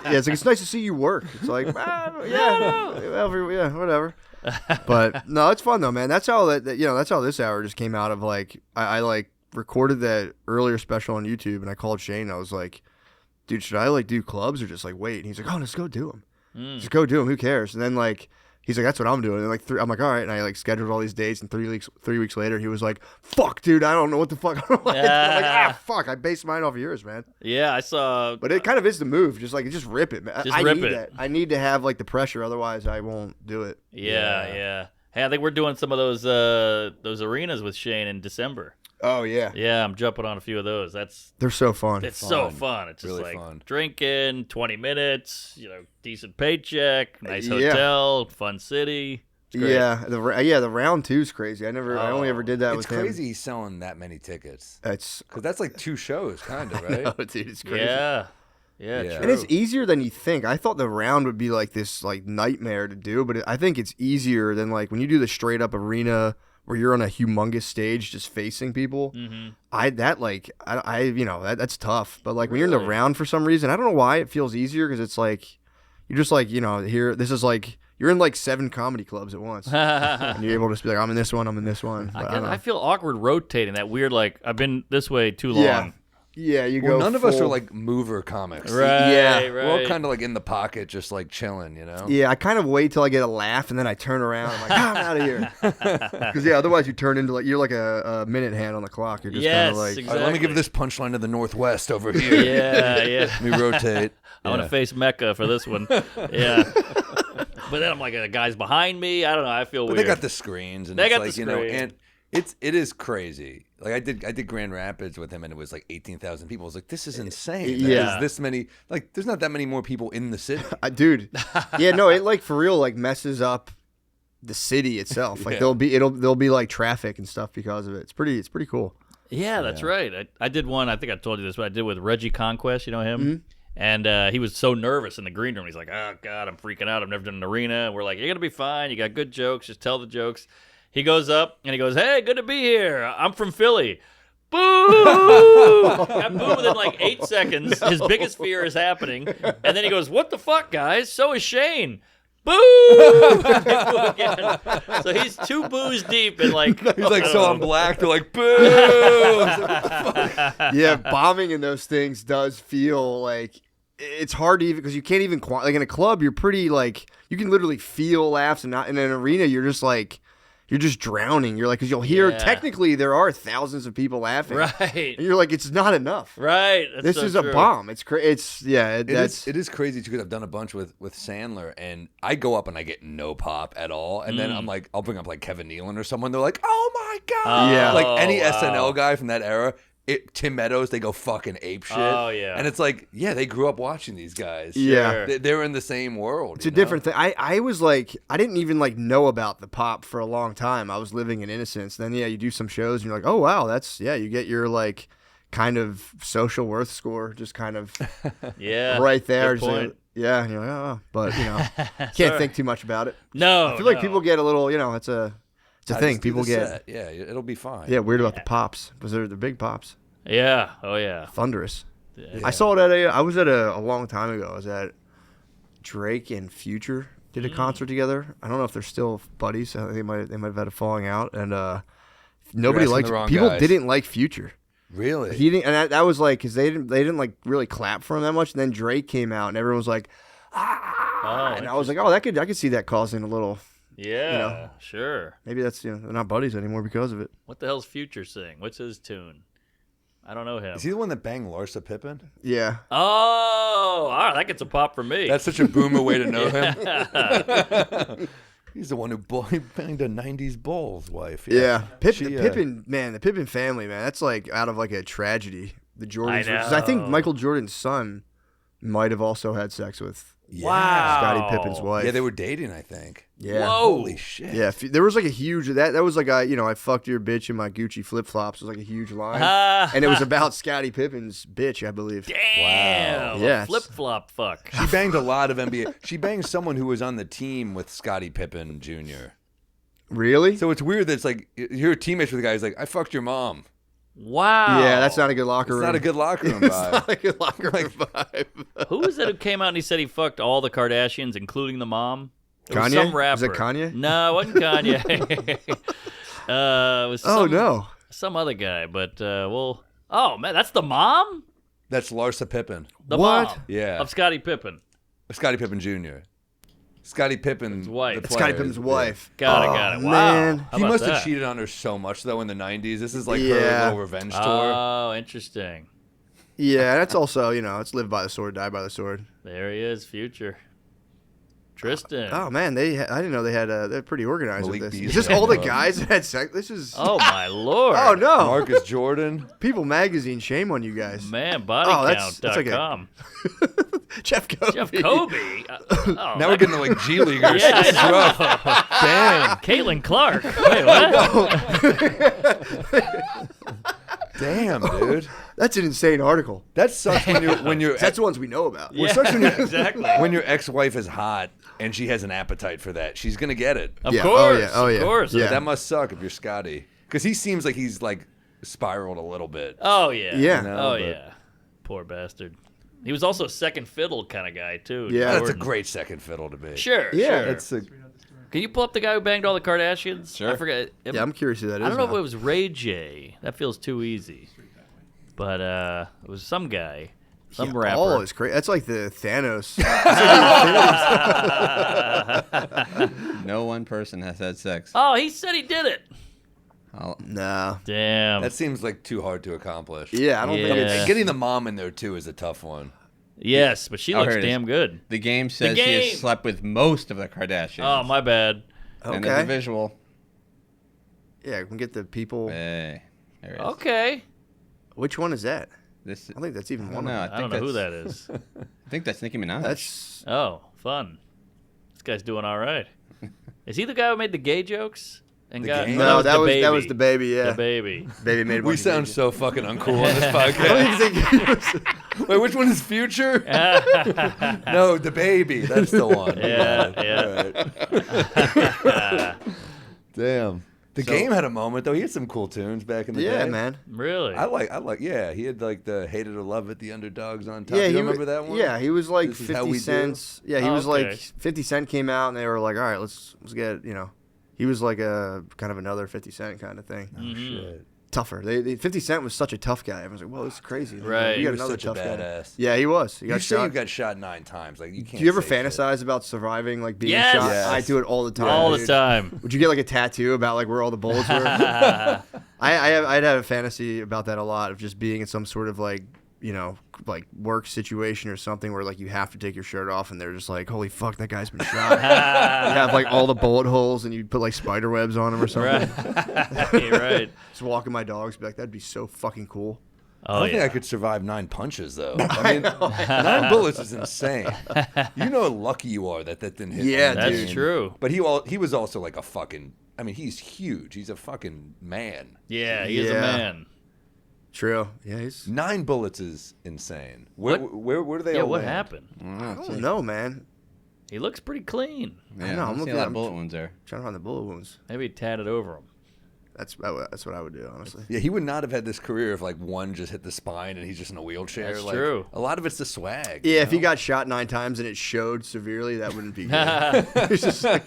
it's like, it's nice to see you work. It's like, whatever. But no, it's fun though, man. That's how that's how this hour just came out of like, I like recorded that earlier special on YouTube, and I called Shane. I was like, dude, should I like do clubs or just like wait? And he's like, oh, let's go do them. Just go do them. Who cares? And then like, he's like, that's what I'm doing. And like, I'm like, all right. And I like scheduled all these dates. And 3 weeks later, he was like, fuck, dude, I don't know what the fuck. I'm like, fuck. I based mine off of yours, man. Yeah, I saw. But it kind of is the move. Just rip it, man. I rip need it. that. I need to have like the pressure. Otherwise, I won't do it. Yeah. Hey, I think we're doing some of those arenas with Shane in December. Oh yeah. Yeah, I'm jumping on a few of those. They're so fun. It's so fun. It's just Really like fun. drinking, 20 minutes, decent paycheck, nice hotel, fun city. It's great. Yeah, the round 2 is crazy. I only ever did that It's with him. crazy he's selling that many tickets. It's Because that's like 2 shows, kind of, right? no, dude, it's crazy. Yeah, Yeah. true. And it's easier than you think. I thought the round would be like this like nightmare to do, but I think it's easier than like when you do the straight up arena where you're on a humongous stage just facing people. Mm-hmm. That's tough. But like when you're in the round for some reason, I don't know why it feels easier, because it's like you're just like, here, this is like you're in like 7 comedy clubs at once. And you're able to just be like, I'm in this one, I'm in this one. But I feel awkward rotating that weird, like, I've been this way too long. Yeah, you Well, go. none of us are like mover comics. Right, Yeah. right. We're all kind of like in the pocket, just like chilling, Yeah, I kind of wait till I get a laugh, and then I turn around. I'm like, I'm out of here. Because otherwise you turn into like you're like a minute hand on the clock. You're just kind of like, exactly. All right, let me give this punchline to the Northwest over here. Yeah. Let me rotate. I want to face Mecca for this one. Yeah. But then I'm like, the guy's behind me. I don't know. I feel But weird. they got the screens, and They it's got like, the screen. and it is crazy. Like I did Grand Rapids with him, and it was like 18,000 people. I was like, this is insane. Yeah. There's this many. Like, there's not that many more people in the city. dude. Yeah, no, it like for real like messes up the city itself. Like there'll be like traffic and stuff because of it. It's pretty cool. Yeah, that's right. I did one. I think I told you this, but I did with Reggie Conquest. You know him? Mm-hmm. And he was so nervous in the green room. He's like, oh, God, I'm freaking out. I've never done an arena. And we're like, you're going to be fine. You got good jokes. Just tell the jokes. He goes up, and he goes, hey, good to be here. I'm from Philly. Boo! I boo within like 8 seconds. His biggest fear is happening. And then he goes, what the fuck, guys? So is Shane. Boo! Boo again. So he's 2 boos deep, and like... He's like, so I'm black. They're like, boo! Yeah, bombing in those things does feel like it's hard to even because you can't even like in a club you're pretty like you can literally feel laughs and not in an arena you're just drowning. You're like because you'll hear technically there are thousands of people laughing, Right? And you're like it's not enough, Right. That's this so is true. a bomb. It's It is crazy too because I've done a bunch with Sandler and I go up and I get no pop at all, and then I'm like I'll bring up like Kevin Nealon or someone. They're like, oh my god, Yeah. like any wow. SNL guy from that era. Tim Meadows, they go fucking ape shit. Oh, yeah. And it's like, yeah, they grew up watching these guys. Yeah. Sure. They're in the same world. It's a different thing. I was like, I didn't even like know about the pop for a long time. I was living in innocence. Then you do some shows and you're like, oh wow, you get your like kind of social worth score just kind of Yeah. right there. Good Just like, point. yeah, and you're like, oh, but can't think too much about it. No. I feel like no. people get a little, it's a thing. People get it'll be fine. weird about the pops because they're big pops, Yeah. Oh yeah. thunderous. Yeah. I saw it I was at a long time ago. I was at Drake and Future did a concert together. I don't know if they're still buddies. They might have had a falling out, and nobody asking liked the wrong people guys. didn't like Future. Really? He didn't, and that was like because they didn't like really clap for him that much. And then Drake came out, and everyone was like, Oh, and I was like, oh, I could see that causing a little. Yeah. Sure. Maybe that's they're not buddies anymore because of it. What the hell's Future sing? What's his tune? I don't know him. Is he the one that banged Larsa Pippen? Yeah. Oh, all right. That gets a pop from me. That's such a boomer way to know him. He's the one who banged a '90s Bulls wife. Yeah, She, Pippen, man, the Pippen family, man, that's like out of like a tragedy. The Jordans, I because I think know. Michael Jordan's son might have also had sex with Wow. Scottie Pippen's wife. Yeah, they were dating, I think. Yeah. Whoa. Holy shit. Yeah, there was like a huge that was like I fucked your bitch in my Gucci flip flops was like a huge line, and it was about Scottie Pippen's bitch, I believe. Damn. Wow. Yeah, Flip flop fuck. She banged a lot of NBA. She banged someone who was on the team with Scottie Pippen Jr. Really? So it's weird that it's like you're teammates with a guy who's like, I fucked your mom. Wow. Yeah, that's not a good locker It's room. not a good locker room It's vibe. not a good locker room vibe. Who was it who came out and he said he fucked all the Kardashians, including the mom? It was Kanye? some rapper. Was it Kanye? No, it wasn't Kanye. It was No. some other guy. But oh man, that's the mom. That's Larsa Pippen. The What? mom. Yeah. Of Scottie Pippen. Scottie Pippen Jr. Scottie Pippen's wife. the Scottie player, Pippen's yeah. wife. Got Oh, it. Wow. man. How He about must have that? cheated on her so much though in the '90s. This is like her Yeah. little revenge tour. Oh, interesting. Yeah, that's also it's live by the sword, die by the sword. There he is, Future. Tristan. Oh man, I didn't know they had they're pretty organized Malik with this. Beasley. Is this all the guys that had sex? This is Oh, my lord. oh no, Marcus Jordan. People Magazine, shame on you guys. Man, that's like a- bodycount.com. Jeff Kobe. Jeff Kobe. Oh, Now we're getting to like G Leaguers. Yeah, This is I rough. know. Damn. Caitlin Clark. Wait, what? Damn, dude. That's an insane article. That sucks when you're That's the ones we know about. Yeah, sucks when you- exactly. when your ex-wife is hot and she has an appetite for that. She's gonna get it. Of Yeah, course. oh, yeah, oh, yeah. Of course. Yeah. That must suck if you're Scotty, because he seems like he's like spiraled a little bit. Oh, yeah. Yeah. Oh, but- yeah. Poor bastard. He was also a second fiddle kind of guy, too. Yeah. That's a Jordan. great second fiddle to be. Sure, Yeah. sure. That's a, Can you pull up the guy who banged all the Kardashians? Sure. I forget. Yeah, I'm curious who that is. I don't know now. if it was Ray J. That feels too easy. But it was some guy. Some rapper. Oh, it's crazy. That's like the Thanos. No one person has had sex. Oh, he said he did it. Nah. Damn. that seems like too hard to accomplish. Yeah, I don't think Yeah. it's. And getting the mom in there too is a tough one. Yes, but she Oh, looks here it is. damn good. The game says he game. has slept with most of the Kardashians. Oh, my bad. And there's a Okay. visual. Yeah, we can get the people. Hey, there it is. Okay. Which one is that? This, I think that's even I one don't know. of them. I don't know who that is. I think that's Nicki Minaj. That's Oh, fun. This guy's doing all right. Is he the guy who made the gay jokes? And The got game? no, that the was the baby. Yeah, The baby. baby made. a We bunch of sound babies. so fucking uncool on this I podcast. don't even think Wait, which one is Future? No, the baby. That's the one. Yeah, yeah. Damn. The game had a moment though. He had some cool tunes back in the Yeah, day. man. Really? I like. Yeah, he had like the "Hate It or Love It," the underdogs on top. Yeah, you he remember wa- that one? Yeah, he was like This is how 50 we do. cents. Yeah, he Oh, was okay. like 50 Cent came out and they were like, all right, let's get He was like a kind of another 50 Cent kind of thing. Oh, shit. tougher. 50 Cent was such a tough guy. Everyone's like, "Whoa, this is crazy." Right. We He got was another such a tough guy. badass. Yeah, he was. He You got say shot. you got shot 9 times. Like you can't. Do you ever say shit. fantasize about surviving, like being Yes. shot? Yes. I do it all the time. All the dude. time. Would you get like a tattoo about like where all the bullets were? I'd have a fantasy about that a lot, of just being in some sort of like, you know, like work situation or something where like you have to take your shirt off and they're just like, holy fuck, that guy's been shot. You have like all the bullet holes and you put like spider webs on him or something. Right. Just walking my dogs, be like, that'd be so fucking cool. I Oh don't think yeah. I could survive 9 punches though. I mean, 9 bullets is insane. You know how lucky you are that didn't hit. Yeah, you. That's dude. true. But he was also like a fucking. I mean, he's huge. He's a fucking man. Yeah, he is a Yeah. man. True. Yeah, he's. 9 bullets is insane. Where do they Yeah, all what land? happened? I don't know, man. He looks pretty clean. Yeah, know, I'm I'm seeing looking a lot at of bullet wounds there. Trying to find the bullet wounds. Maybe he tatted over him. That's what I would do, honestly. Yeah, he would not have had this career if like one just hit the spine and he's just in a wheelchair. That's like, true. A lot of it's the swag. Yeah, you if he know? got shot 9 times and it showed severely, that wouldn't be good. It's just like,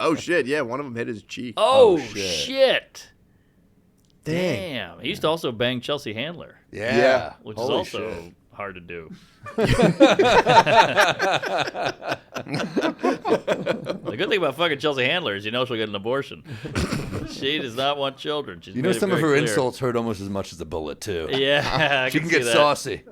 oh shit, yeah, one of them hit his cheek. Oh, shit. shit. Dang. Damn. He used to also bang Chelsea Handler, Yeah, which is Holy also shit. hard to do. The good thing about fucking Chelsea Handler is you know she'll get an abortion. She does not want children. She's You know, made it some of her very clear. insults hurt almost as much as a bullet too. Yeah, I She can see get that. saucy.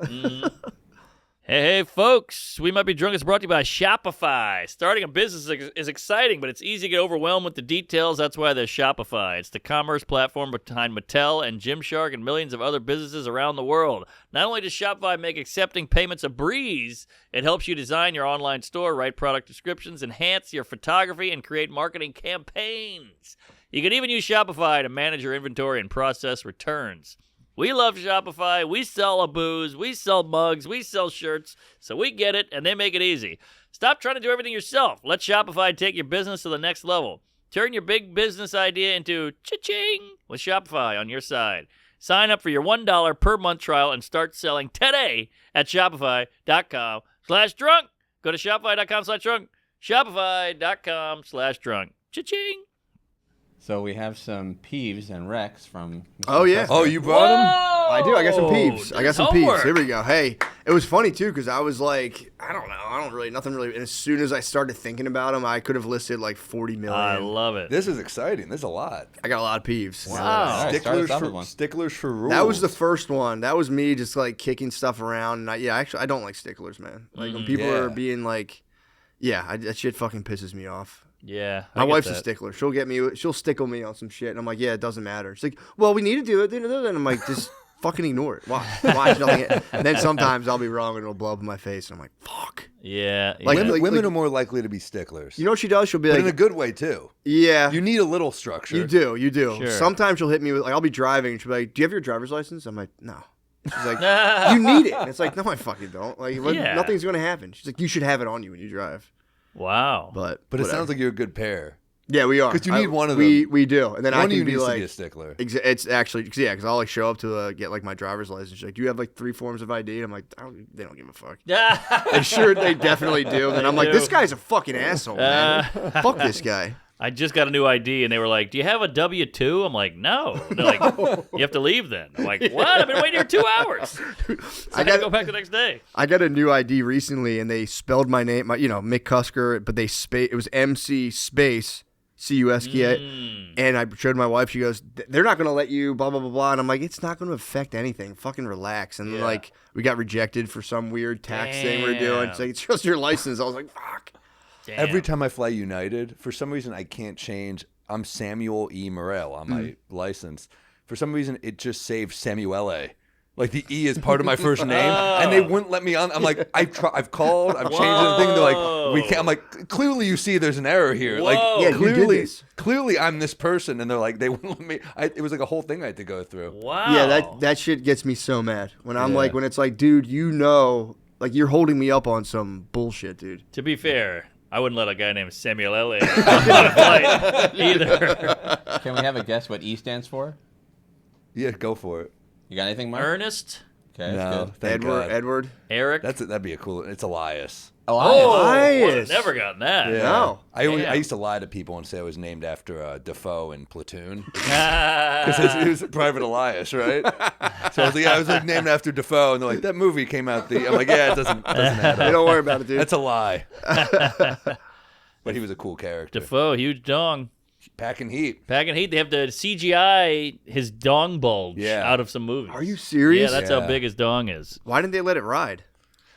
Hey, folks, We Might Be Drunk is brought to you by Shopify. Starting a business is exciting, but it's easy to get overwhelmed with the details. That's why there's Shopify. It's the commerce platform behind Mattel and Gymshark and millions of other businesses around the world. Not only does Shopify make accepting payments a breeze, it helps you design your online store, write product descriptions, enhance your photography, and create marketing campaigns. You can even use Shopify to manage your inventory and process returns. We love Shopify. We sell a booze. We sell mugs. We sell shirts. So we get it, and they make it easy. Stop trying to do everything yourself. Let Shopify take your business to the next level. Turn your big business idea into cha-ching with Shopify on your side. Sign up for your $1 per month trial and start selling today at shopify.com/drunk. Go to shopify.com/drunk. Shopify.com/drunk. Cha-ching. So we have some Peeves and Rex from. Oh, yeah. Oh, you brought him? I do. I got some peeps. I got some homework. peeps. Here we go. Hey, it was funny too because I was like, I don't know, nothing really. And as soon as I started thinking about them, I could have listed like 40 million. I love it. This is exciting. There's a lot. I got a lot of peeves. Wow. All right, start us off with one. Sticklers for rules. That was the first one. That was me just like kicking stuff around. And actually, I don't like sticklers, man. Like when people Yeah. are being like, that shit fucking pisses me off. Yeah. I My get wife's that. a stickler. She'll stickle me on some shit, and I'm like, yeah, it doesn't matter. She's like, well, we need to do it. And I'm like, just fucking ignore it. Why? Why? Nothing. And then sometimes I'll be wrong and it'll blow up in my face, and I'm like, fuck. Yeah. Like- yeah. Women are more likely to be sticklers. You know what she does? She'll be but like, in a good way too. yeah. You need a little structure. You do. Sure. Sometimes she'll hit me with, like, I'll be driving, and she'll be like, do you have your driver's license? I'm like, no. She's like, you need it. And it's like, no, I fucking don't. Like, Yeah. nothing's going to happen. She's like, you should have it on you when you drive. Wow. But But it sounds like you're a good pair. yeah, we are. 'Cause you need one of We them. do. And then I One of can you be needs to like, be a stickler. It's actually, because I'll like show up to get like my driver's license. She's like, do you have like 3 forms of ID? And I'm like, they don't give a fuck. They definitely do. And I'm like, do. this guy's a fucking asshole, man. Fuck this guy. I just got a new ID, and they were like, do you have a W-2? I'm like, no. They're like, you have to leave then. I'm like, what? I've been waiting here 2 hours. So I got to go back the next day. I got a new ID recently, and they spelled my name, McCusker, but it was MC space CUSK. And I showed my wife. She goes, they're not going to let you, blah, blah, blah, blah. And I'm like, it's not going to affect anything. Fucking relax. And Yeah. like, we got rejected for some weird tax thing we're doing. It's like, it's just your license. I was like, fuck. Damn. Every time I fly United, for some reason I can't change. I'm Samuel E. Morril on my license. For some reason, it just saved Samuele. Like the E is part of my first name, and they wouldn't let me on. I'm like, I've called, I've changed everything. They're like, we can't. I'm like, clearly you see there's an error here. Whoa. Like, Yeah, you did clearly, this. clearly I'm this person, and they're like, they wouldn't let me. It was like a whole thing I had to go through. Wow. Yeah, that shit gets me so mad. When I'm like, when it's like, dude, like you're holding me up on some bullshit, dude. To be fair, I wouldn't let a guy named Samuel L. on a flight either. Can we have a guess what E stands for? Yeah, go for it. You got anything, Mark? Ernest? Okay, that's No, good. thank God. Edward. Eric. That'd be a cool. It's Elias. Elias. Oh, Elias. would have never gotten that. Yeah. No. I Damn. used to lie to people and say I was named after Defoe in Platoon. Ah. Because he was Private Elias, right? So I was like named after Defoe, and they're like, that movie came out. I'm like, yeah, it doesn't add Hey, up. don't worry about it, dude. That's a lie. But he was a cool character. Defoe, huge dong. Packing heat. Packing heat, they have to CGI his dong bulge out of some movies. Are you serious? Yeah, that's how big his dong is. Why didn't they let it ride?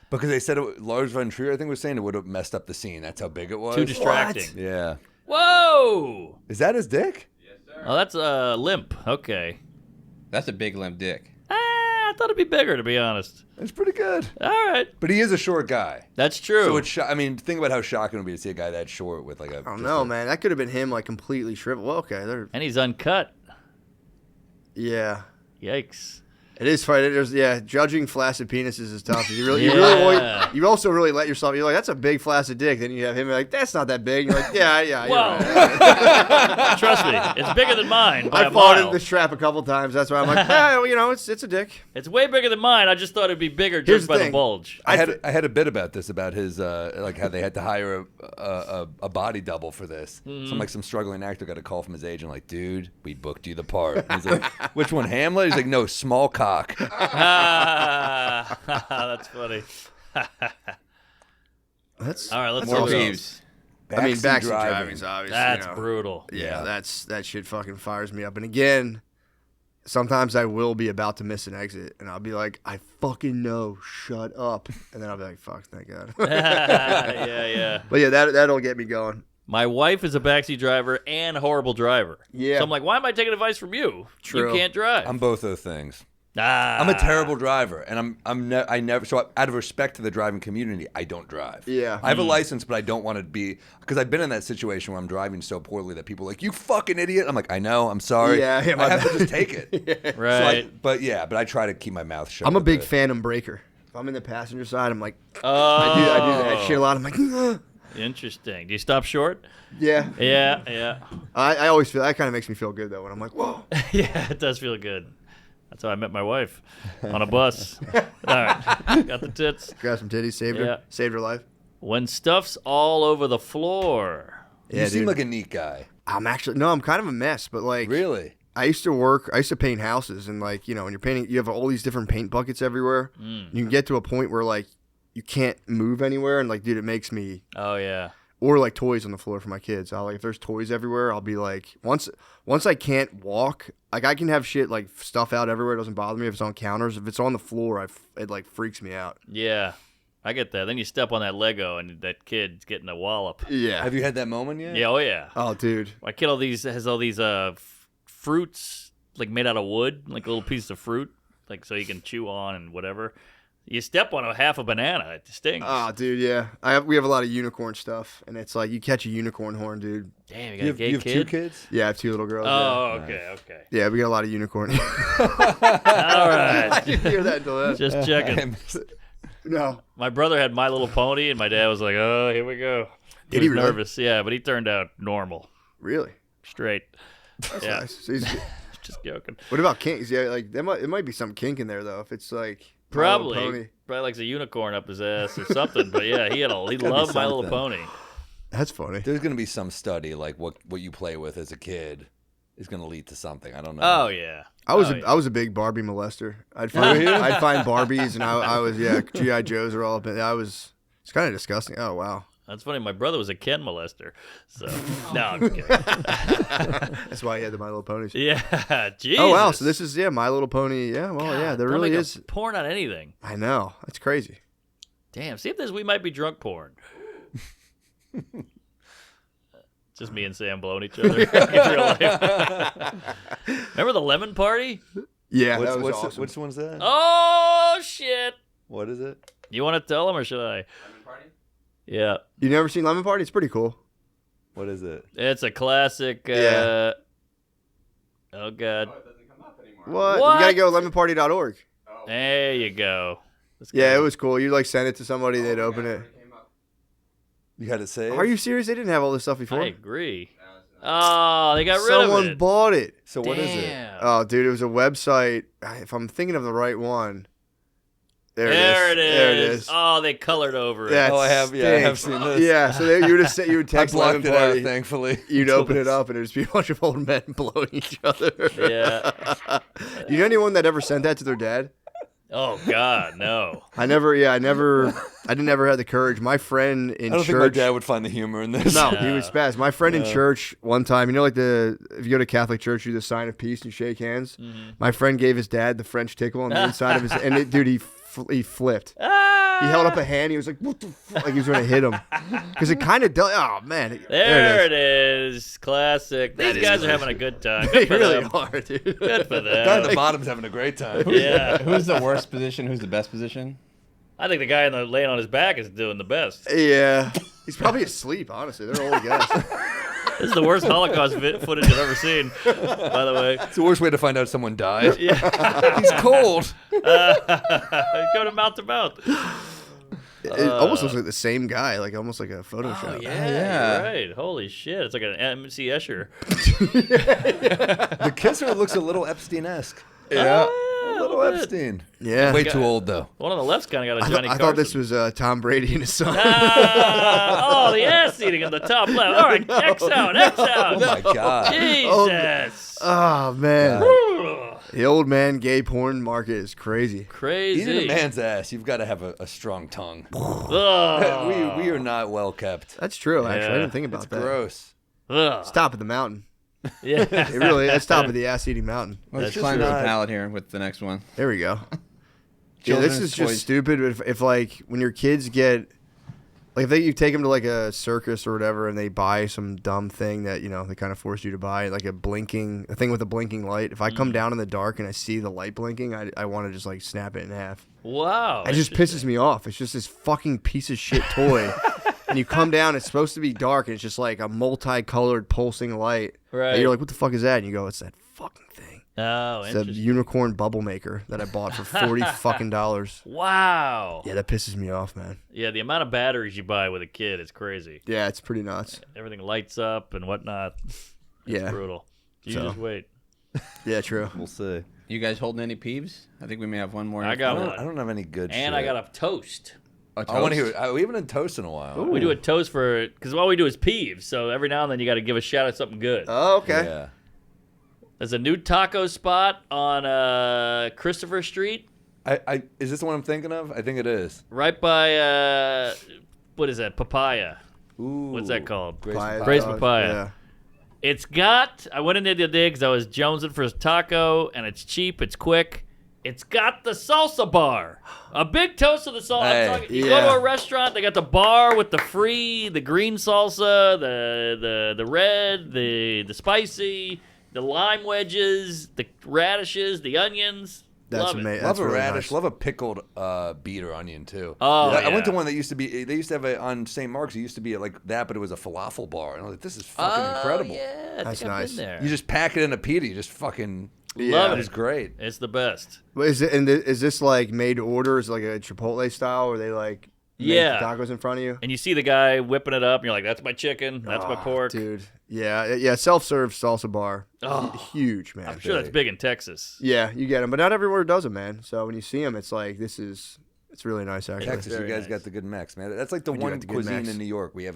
Because they said Lars von Trier, I think, was saying it would have messed up the scene. That's how big it was. Too distracting. Yeah. Whoa! Is that his dick? Yes, sir. Oh, that's limp. Okay. That's a big limp dick. I thought it'd be bigger, to be honest. It's pretty good. All right. But he is a short guy. That's true. So it's think about how shocking it would be to see a guy that short with like a. I don't know, man. That could have been him, like completely shriveled. Well, okay, and he's uncut. yeah. Yikes. It is funny. Judging flaccid penises is tough. You Yeah. you also really let yourself. You're like, that's a big flaccid dick. Then you have him like, that's not that big. And you're like, yeah. You're Well, right. trust me, it's bigger than mine by I a fallen mile. into this trap a couple times. That's why I'm like, it's a dick. It's way bigger than mine. I just thought it'd be bigger Here's just the by the thing. bulge. I had a bit about this about his like how they had to hire a body double for this. Some struggling actor got a call from his agent like, dude, we booked you the part. And he's like, which one, Hamlet? He's like, no, small cock. That's funny. That's All right, let's More do this. Peeves. backseat driving. driving's obviously. That's brutal. Yeah, that shit fucking fires me up. And again, sometimes I will be about to miss an exit, and I'll be like, I fucking know, shut up. And then I'll be like, fuck, thank God. yeah. But yeah, that'll get me going. My wife is a backseat driver and a horrible driver. Yeah. So I'm like, why am I taking advice from you? True. You can't drive. I'm both those things. Ah. I'm a terrible driver, and I never. So out of respect to the driving community, I don't drive. Yeah. I have a license, but I don't want to be because I've been in that situation where I'm driving so poorly that people are like, "You fucking idiot!" I'm like, "I know, I'm sorry." Yeah, I have to just take it. Right. But I try to keep my mouth shut. I'm a big bit. phantom breaker. If I'm in the passenger side, I'm like, Oh. I do that shit a lot. I'm like, ugh. Interesting. Do you stop short? Yeah. Yeah. I always feel that kind of makes me feel good though when I'm like, whoa. Yeah, it does feel good. That's how I met my wife on a bus. All right. Got the tits. Grab some titties, saved Yeah. her, saved her life. When stuff's all over the floor. You seem dude. like a neat guy. I'm kind of a mess, but like, Really? I used to paint houses, and like, when you're painting, you have all these different paint buckets everywhere. You can get to a point where like you can't move anywhere, and like, dude, it makes me. Oh, yeah. Or like toys on the floor for my kids. If there's toys everywhere, I'll be like, once I can't walk, like I can have shit like stuff out everywhere. It doesn't bother me if it's on counters. If it's on the floor, it like freaks me out. Yeah. I get that. Then you step on that Lego and that kid's getting a wallop. Yeah. Have you had that moment yet? Yeah, oh yeah. Oh, dude. My kid has all these fruits like made out of wood, like little pieces of fruit, like so you can chew on and whatever. You step on half a banana, it stings. Oh, dude, yeah. We have a lot of unicorn stuff, and it's like you catch a unicorn horn, dude. Damn, you got You a have, gay you have kid? 2 kids? Yeah, I have 2 little girls. Oh, okay. Yeah, we got a lot of unicorn. All I right. didn't hear that until then. Just checking. No. My brother had My Little Pony, and my dad was like, "Oh, here we go." Did he was really? nervous? Yeah, but he turned out normal, Really? straight. That's Yeah. nice. So he's- Just joking. what about kinks? Yeah, like it might be some kink in there though. If it's like My Little Probably likes a unicorn up his ass or something. But yeah, he loved My Little something. Pony. That's funny. There's going to be some study like what you play with as a kid is going to lead to something. I don't know. Oh yeah. I was Oh, I was a big Barbie molester. I'd find Barbies and I was GI Joes are all up in. It's kind of disgusting. Oh wow. That's funny. My brother was a Ken molester. So no, I'm kidding. That's why he had the My Little Ponies. Yeah. Jesus. Oh wow. So this is My Little Pony. Yeah. Well, yeah. There They'll really make a is. porn on anything. I know. That's crazy. Damn. See if there's We Might Be Drunk porn. Just me and Sam blowing each other in real life. Remember the lemon party? Yeah. That was What's awesome. which one's that? Oh shit! What is it? You want to tell him or should I? Lemon party? Yeah, You never seen Lemon Party? It's pretty cool. What is it? it's a classic. Yeah. Oh god. Oh, it doesn't come up anymore. What? What? You gotta go lemonparty.org. Oh. There you go. Let's Yeah, go. it was cool. You like send it to somebody, they'd open it. Came up. You had it saved? Are you serious? They didn't have all this stuff before. I agree. No, it's not. Oh, they got rid Someone of it. bought it. So what is it? Damn. Oh, dude, it was a website. If I'm thinking of the right one, There There it is. Oh, they colored over it. That Oh, I have stinks. seen this. Yeah, so you would I text blocked Lemon it out, Party. thankfully. You'd open it up and there'd just be a bunch of old men blowing each other. Yeah. You know anyone that ever sent that to their dad? Oh God, no. I never had the courage. My friend in I don't church. think my dad would find the humor in this. No, he was fast. My friend in church one time, like if you go to Catholic church, you do the sign of peace and shake hands. Mm-hmm. My friend gave his dad the French tickle on the inside of his, and dude, he flipped. Ah! He held up a hand. He was like, "What the fuck?" Like he was going to hit him because it kind of does. Oh man, There it is. Classic. These guys are having a good time. They Good for really them. are, dude. Good for The guy at them. the bottom's having a great time. Yeah. Who's the worst position? Who's the best position? I think the guy laying on his back is doing the best. Yeah, he's probably asleep. Honestly, they're old guys. This is the worst Holocaust footage I've ever seen, by the way. It's the worst way to find out someone died. Yeah. He's cold. Go to mouth to mouth. It almost looks like the same guy, like almost like a Photoshop. Oh, yeah, yeah. You're right. Holy shit. It's like an MC Escher. The kisser looks a little Epstein-esque. Yeah. A little Epstein. Yeah. Way too old, though. One on the left's kind of got a Johnny I Carson. thought this was Tom Brady and his son. Oh, the ass eating in the top left. All right, X out, X out. Oh, my God. Jesus. Oh man, Ugh. the old man gay porn market is crazy. Crazy. Eating a man's ass, you've got to have a strong tongue. Ugh. We are not well kept. That's true. Actually, I Yeah. didn't think about It's that. gross. Ugh. It's top of the mountain. Yeah. It really is top of the ass-eating mountain. Let's just climb to the not- pallet here with the next one. There we go. Yeah, this Children's is just toys. stupid. If like when your kids get like if you take them to like a circus or whatever and they buy some dumb thing that they kind of force you to buy, like a thing with a blinking light. If I come down in the dark and I see the light blinking, I want to just like snap it in half. Wow. It just pisses me off. It's just this fucking piece of shit toy. And you come down, it's supposed to be dark, and it's just like a multicolored pulsing light. Right. And you're like, what the fuck is that? And you go, it's that fucking thing. Oh, It's a interesting. unicorn bubble maker that I bought for $40 fucking dollars. Wow. Yeah, that pisses me off, man. Yeah, the amount of batteries you buy with a kid is crazy. Yeah, it's pretty nuts. Everything lights up and whatnot. It's Yeah. brutal. You So- just wait. Yeah, true. We'll see. You guys holding any peeves? I think we may have one more. I got one. I don't have any good shit. And I got a toast. I want to hear it. We haven't had toast in a while. We do a toast for, because all we do is peeves. So every now and then you got to give a shout out something good. Oh, okay. Yeah. There's a new taco spot on Christopher Street, Is this the one I'm thinking of? I think it is. right by, what is that, Papaya. Ooh. What's that called? Grace Papaya. Grace Oh, Papaya. Yeah. It's got, I went in there the other day because I was jonesing for a taco, and it's cheap, it's quick. It's got the salsa bar. A big toast of the salsa. Hey, I'm talking, you yeah. go to a restaurant, they got the bar with the green salsa, the red, the spicy, the lime wedges, the radishes, the onions. That's Love it. amazing. Love That's a really radish. nice. Love a pickled beet or onion too. Oh, I went to yeah. one that used to be. They used to have it on St. Mark's. It used to be like that, but it was a falafel bar. And I was like, this is fucking incredible. Yeah, I That's think I've nice. been there. You just pack it in a pita. You just fucking Love It was it. great. It's the best. Well, is this like made to order? Is it like a Chipotle style where they like make Yeah. the tacos in front of you? And you see the guy whipping it up, and you're like, that's my chicken, that's my Oh, pork. Dude. Yeah, self-serve salsa bar. Oh. Huge, man. I'm sure that's big in Texas. Yeah, you get them, but not everywhere does them, man. So when you see them, it's like it's really nice actually. Texas, you very guys nice. got the good mix, man. That's like the We do one got the good cuisine mix. in New York. We have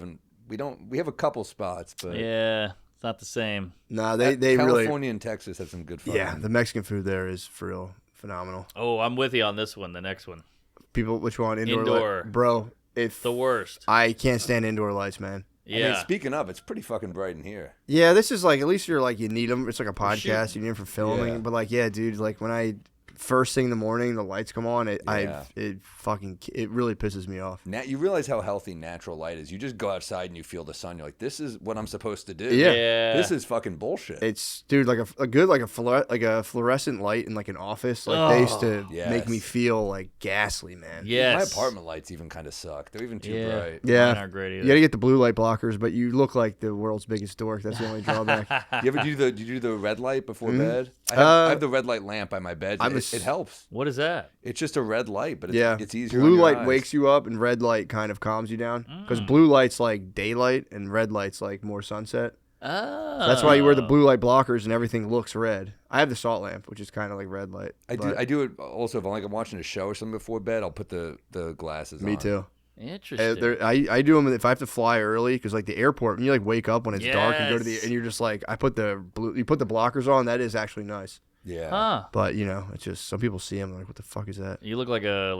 a couple spots, but Yeah, it's not the same. Nah, they really. California and Texas have some good fucking. Yeah, the Mexican food there is for real phenomenal. Oh, I'm with you on this one, the next one. People, which one? Indoor. Bro, if The worst. I can't stand indoor lights, man. I Yeah. mean, speaking of, it's pretty fucking bright in here. Yeah, this is like at least you're like you need them. It's like a podcast. shooting. You need them for filming. Yeah. But like, yeah, dude, like when I first thing in the morning, the lights come on. It Yeah. it really pisses me off. You realize how healthy natural light is. You just go outside and you feel the sun. You're like, this is what I'm supposed to do. Yeah. Yeah. This is fucking bullshit. It's dude like a good like a fluorescent light in like an office. Like they used to yes. make me feel like ghastly, man. Yes. My apartment lights even kind of suck. They're even too Yeah. bright. Yeah. Mine aren't great either. You gotta get the blue light blockers, but you look like the world's biggest dork. That's the only drawback. You ever do the red light before bed? I have the red light lamp by my bed. It helps. What is that? It's just a red light, but it's easier. Blue on your light eyes. wakes you up, and red light kind of calms you down. Because blue light's like daylight, and red light's like more sunset. Oh. That's why you wear the blue light blockers and everything looks red. I have the salt lamp, which is kind of like red light. I do it also if I'm watching a show or something before bed. I'll put the glasses on. Me too. Interesting. I do them if I have to fly early because like the airport, when you like wake up when it's dark and go to and you're just like, you put the blockers on. That is actually nice. Yeah. Huh. But it's just some people see them like, what the fuck is that? You look like a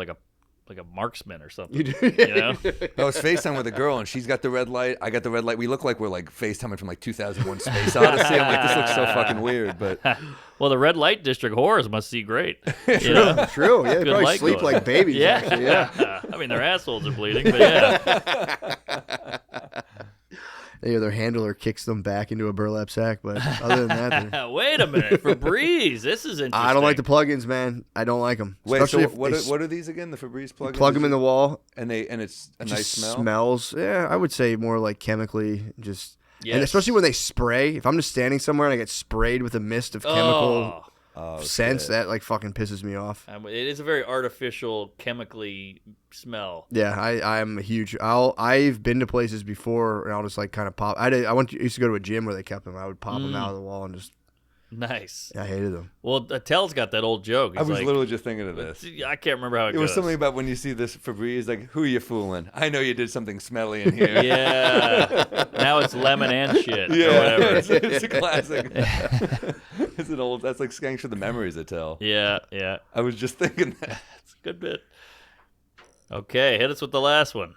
marksman or something. You do. You know? I was FaceTime with a girl, and she's got the red light. I got the red light. We look like we're like FaceTiming from like 2001 Space Odyssey. I'm like, this looks so fucking weird. But Well, the red light district whores must see great. You know? True. Yeah, they Good probably light sleep going. like babies. Yeah. Actually, yeah. I mean, their assholes are bleeding, but yeah. Their handler kicks them back into a burlap sack, but other than that, Wait a minute. Febreze. This is interesting. I don't like the plugins, man. I don't like them. wait, so if what are these again? The Febreze plugins? plug them in the wall. and it's a nice Just smell. Smells. Yeah, I would say more like chemically. Just Yes. and especially when they spray. If I'm just standing somewhere and I get sprayed with a mist of chemical scents, shit. that like fucking pisses me off. It is a very artificial, chemically smell. Yeah, I'm a huge. I've been to places before and I'll just like kind of pop. Used to go to a gym where they kept them. I would pop them out of the wall and just. Nice. I hated them. Well, Attell's got that old joke. I He's was like, literally just thinking of this. I can't remember how it It goes. was something about when you see this Febreze, like, who are you fooling? I know you did something smelly in here. Yeah. Now it's lemon and shit. Or Yeah, whatever. it's a classic. It's an old. That's like Skanks for the Memories, Attell. Yeah. I was just thinking that. It's a good bit. Okay, hit us with the last one.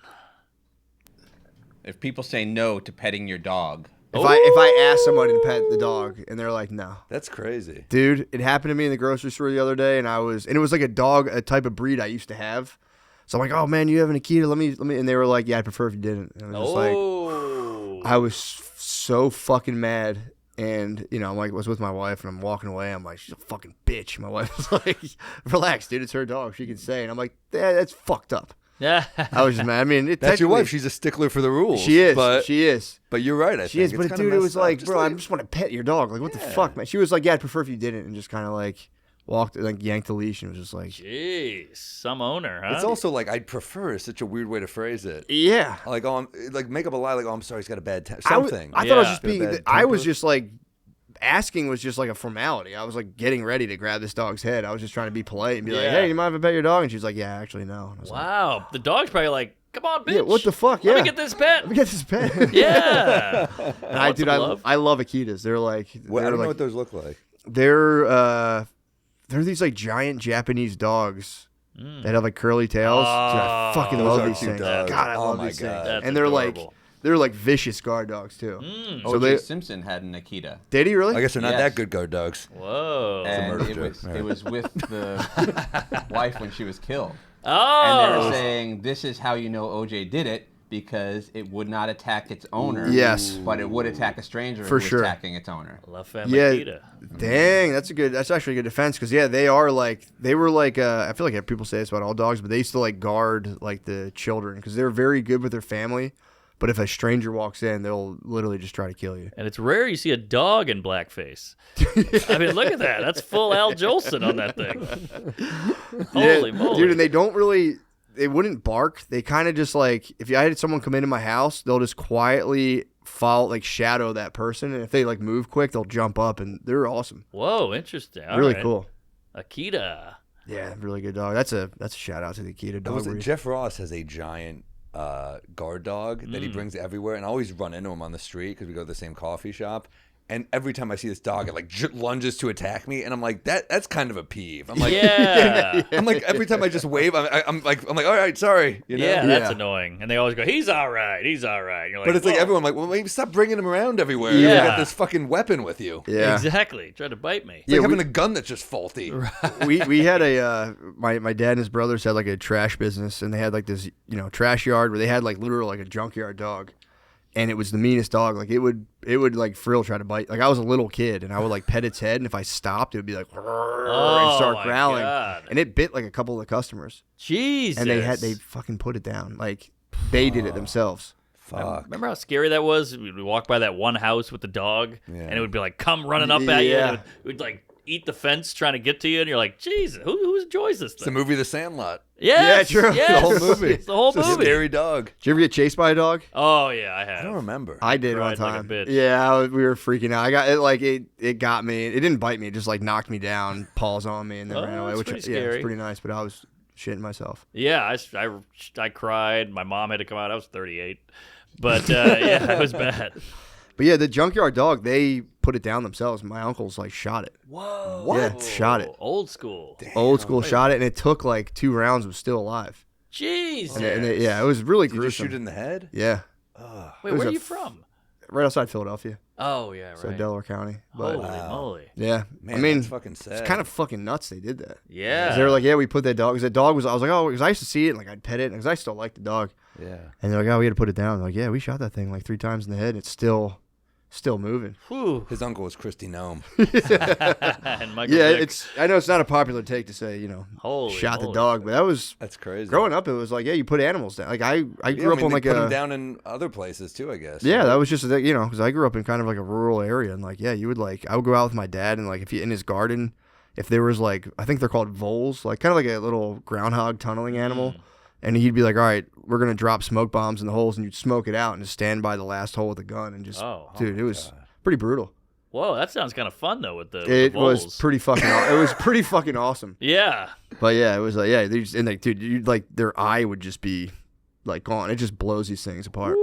If people say no to petting your dog, If I ask someone to pet the dog and they're like, no. That's crazy. Dude, it happened to me in the grocery store the other day, and it was like a type of breed I used to have. So I'm like, oh man, you have an Akita? Let me, and they were like, yeah, I'd prefer if you didn't. And I was just like, I was so fucking mad, and I'm like, was with my wife, and I'm walking away. I'm like, she's a fucking bitch. My wife was like, relax, dude, it's her dog, she can say. And I'm like, yeah, that's fucked up. Yeah. I was just mad. I mean, That's your wife. She's a stickler for the rules. She is. But, She is. but you're right. I She think is, but it's kinda dude, it was messed up. like, Just bro, I just want to pet your dog. Like, what the fuck, man? She was like, yeah, I'd prefer if you didn't, and just kind of like walked, like yanked the leash, and was just like, Jeez. Some owner, huh? It's also like I'd prefer is such a weird way to phrase it. yeah. Like like make up a lie. Like I'm sorry, he's got a bad temper. I Something. thought I was Yeah. just Got a being. bad I was temper. just like asking was just like a formality. I was like getting ready to grab this dog's head. I was just trying to be polite and be like, Yeah. "Hey, you mind if I pet your dog?" And she's like, "Yeah, actually, no." And I was like, Wow. The dog's probably like, come on, bitch. yeah, what the fuck? Let Yeah, me get this pet. Let me get this pet. Yeah. And I, want dude, some love. I love Akitas. They're like, Well, I they're don't know like, what those look like. they're these like giant Japanese dogs that have like curly tails. Dude, I fucking Those love are these cute things. dogs. God, I Oh love my these God. things. That's And they're adorable. like vicious guard dogs too. So O.J. they Simpson had an Akita. did he really? I guess they're not Yes. that good guard dogs. Whoa. And murder it joke. was, Right. it was with the wife when she was killed. And they Oh. were saying, this is how you know OJ did it, because it would not attack its owner. Yes. But it would attack a stranger For who was sure. attacking its owner. La Femme Yeah. Akita. Dang, that's actually a good defense because they were like I feel like people say this about all dogs, but they used to like guard like the children because they're very good with their family. But if a stranger walks in, they'll literally just try to kill you. And it's rare you see a dog in blackface. I mean, look at that. That's full Al Jolson on that thing. Holy moly. dude! And they wouldn't bark. They kind of just like if I had someone come into my house, they'll just quietly follow like shadow that person, and if they like move quick, they'll jump up, and they're awesome. Whoa, interesting. All really right. cool. Akita. Yeah, really good dog. That's a shout out to the Akita dog. breed. Jeff Ross has a giant guard dog that he brings everywhere, and I always run into him on the street because we go to the same coffee shop. And every time I see this dog, it like lunges to attack me, and I'm like, that's kind of a peeve. I'm like, Yeah. I'm like, every time I just wave, I'm like, all right, sorry, you know. Yeah, that's Yeah. annoying. And they always go, he's all right. He's all right. You're like, But it's like "Whoa." everyone like, well, maybe stop bringing him around everywhere. Yeah. You got this fucking weapon with you. Yeah. Exactly. Tried to bite me. It's like Yeah, having a gun that's just faulty. we had my dad and his brothers had like a trash business, and they had like this trash yard where they had like literally like a junkyard dog, and it was the meanest dog. Like it would like frill try to bite. Like I was a little kid, and I would like pet its head, and if I stopped, it would be like and start my growling, God. and it bit like a couple of the customers, Jesus. and they fucking put it down. Like they did it themselves. Fuck. Remember how scary that was? We'd walk by that one house with the dog, Yeah. and it would be like, come running up at you. Yeah. And it would like eat the fence trying to get to you, and you're like, Jesus, who enjoys this It's the thing? movie The Sandlot. Yes, Yeah, true. yes. The whole movie. It's the whole It's a movie. scary dog. Did you ever get chased by a dog? Oh yeah, I have. I don't remember. I did one cried like a time. bitch. Yeah, we were freaking out. I got it. Like it got me. It didn't bite me. It just like knocked me down, paws on me, and then Oh, ran away. that's Which pretty yeah, it was scary. pretty nice. But I was shitting myself. Yeah, I cried. My mom had to come out. I was 38, but yeah, it was bad. But yeah, the junkyard dog, they put it down themselves. My uncles like shot it. Whoa! Yeah, shot it. Old school. Old school shot it, and it took like 2 rounds. It was still alive. Jeez. And yeah, it was really Did you gruesome. shoot it in the head? Yeah, Wait, it was where are a you from? right outside Philadelphia, Oh yeah, right. so Delaware County. But Holy moly. yeah, Man, I mean, that's fucking sad. it's kind of fucking nuts they did that. Yeah. 'Cause they were like, yeah, we put that dog. Because that dog was, I was like, oh, because I used to see it and like I'd pet it because I still like the dog. Yeah. And they're like, oh, we had to put it down. I'm like, yeah, we shot that thing like 3 times in the head. And it's still moving. Whew. His uncle was Christy Nome. And Michael Yeah, Vick. I know it's not a popular take to say, Holy shot the moly. dog, but that was That's crazy. growing up. It was like, yeah, you put animals down. Like I Yeah, grew up on they like put a him down in other places too, I guess. yeah, that was just because I grew up in kind of like a rural area, and like yeah, you would like I would go out with my dad, and like if you in his garden, if there was like I think they're called voles, like kind of like a little groundhog tunneling animal, and he'd be like, all right, we're gonna drop smoke bombs in the holes, and you'd smoke it out and just stand by the last hole with a gun and just dude, it was pretty brutal. Whoa, that sounds kind of fun though with the It was voles. pretty fucking. It was pretty fucking awesome. Yeah. But yeah, it was like yeah, they just, and like dude, you like their eye would just be like gone. It just blows these things apart.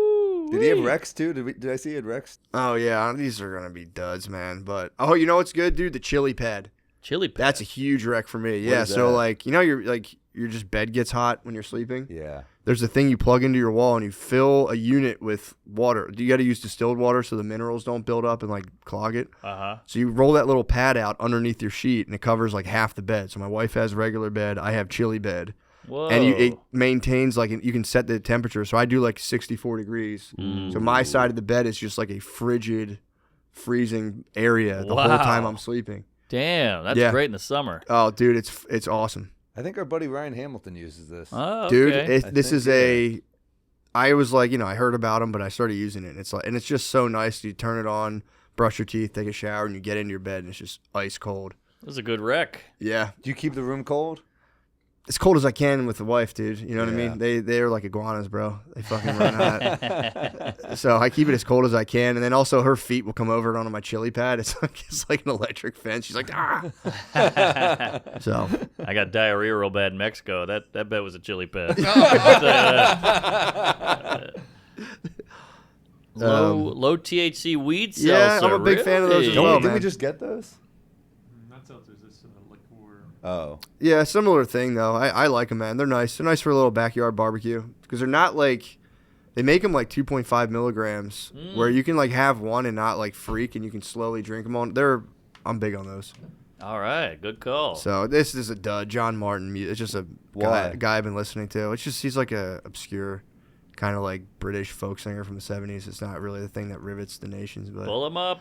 Did he have Rex too? Did I see he had Rex? Oh yeah, these are gonna be duds, man. But oh, you know what's good, dude? The chili pad. Chili pad. That's a huge wreck for me. Yeah, is so that? like your just bed gets hot when you're sleeping. Yeah. There's a thing you plug into your wall and you fill a unit with water. You got to use distilled water so the minerals don't build up and like clog it. Uh-huh. So you roll that little pad out underneath your sheet and it covers like half the bed. So my wife has regular bed, I have chili bed. Whoa. And it maintains like you can set the temperature. So I do like 64 degrees. So my side of the bed is just like a frigid, freezing area the whole time I'm sleeping. Damn, that's Yeah. great in the summer. Oh, dude, it's awesome. I think our buddy Ryan Hamilton uses this. Oh, okay. Dude, I this think, is I was like, I heard about them, but I started using it. And it's just so nice. You turn it on, brush your teeth, take a shower, and you get into your bed, and it's just ice cold. This is a good wreck. Yeah, Do you keep the room cold? as cold as I can with the wife, dude. You know what I Yeah. mean? They're like iguanas, bro. They fucking run hot. So I keep it as cold as I can, and then also her feet will come over onto my chili pad. It's like an electric fence. She's like, ah. So I got diarrhea real bad in Mexico. That bed was a chili pad. Low THC weed cells. Yeah, I'm a big fan of those as well, Didn't we man. just get those? Not seltzers, this liqueur. Oh. yeah, similar thing though. I like them, man. They're nice. They're nice for a little backyard barbecue because they're not like. They make them like 2.5 milligrams, where you can like have one and not like freak, and you can slowly drink them on. I'm big on those. All right, good call. So this is a dud. John Martin. It's just a Why? guy I've been listening to. It's just he's like a obscure, kind of like British folk singer from the 70s. It's not really the thing that rivets the nations, but Pull him up.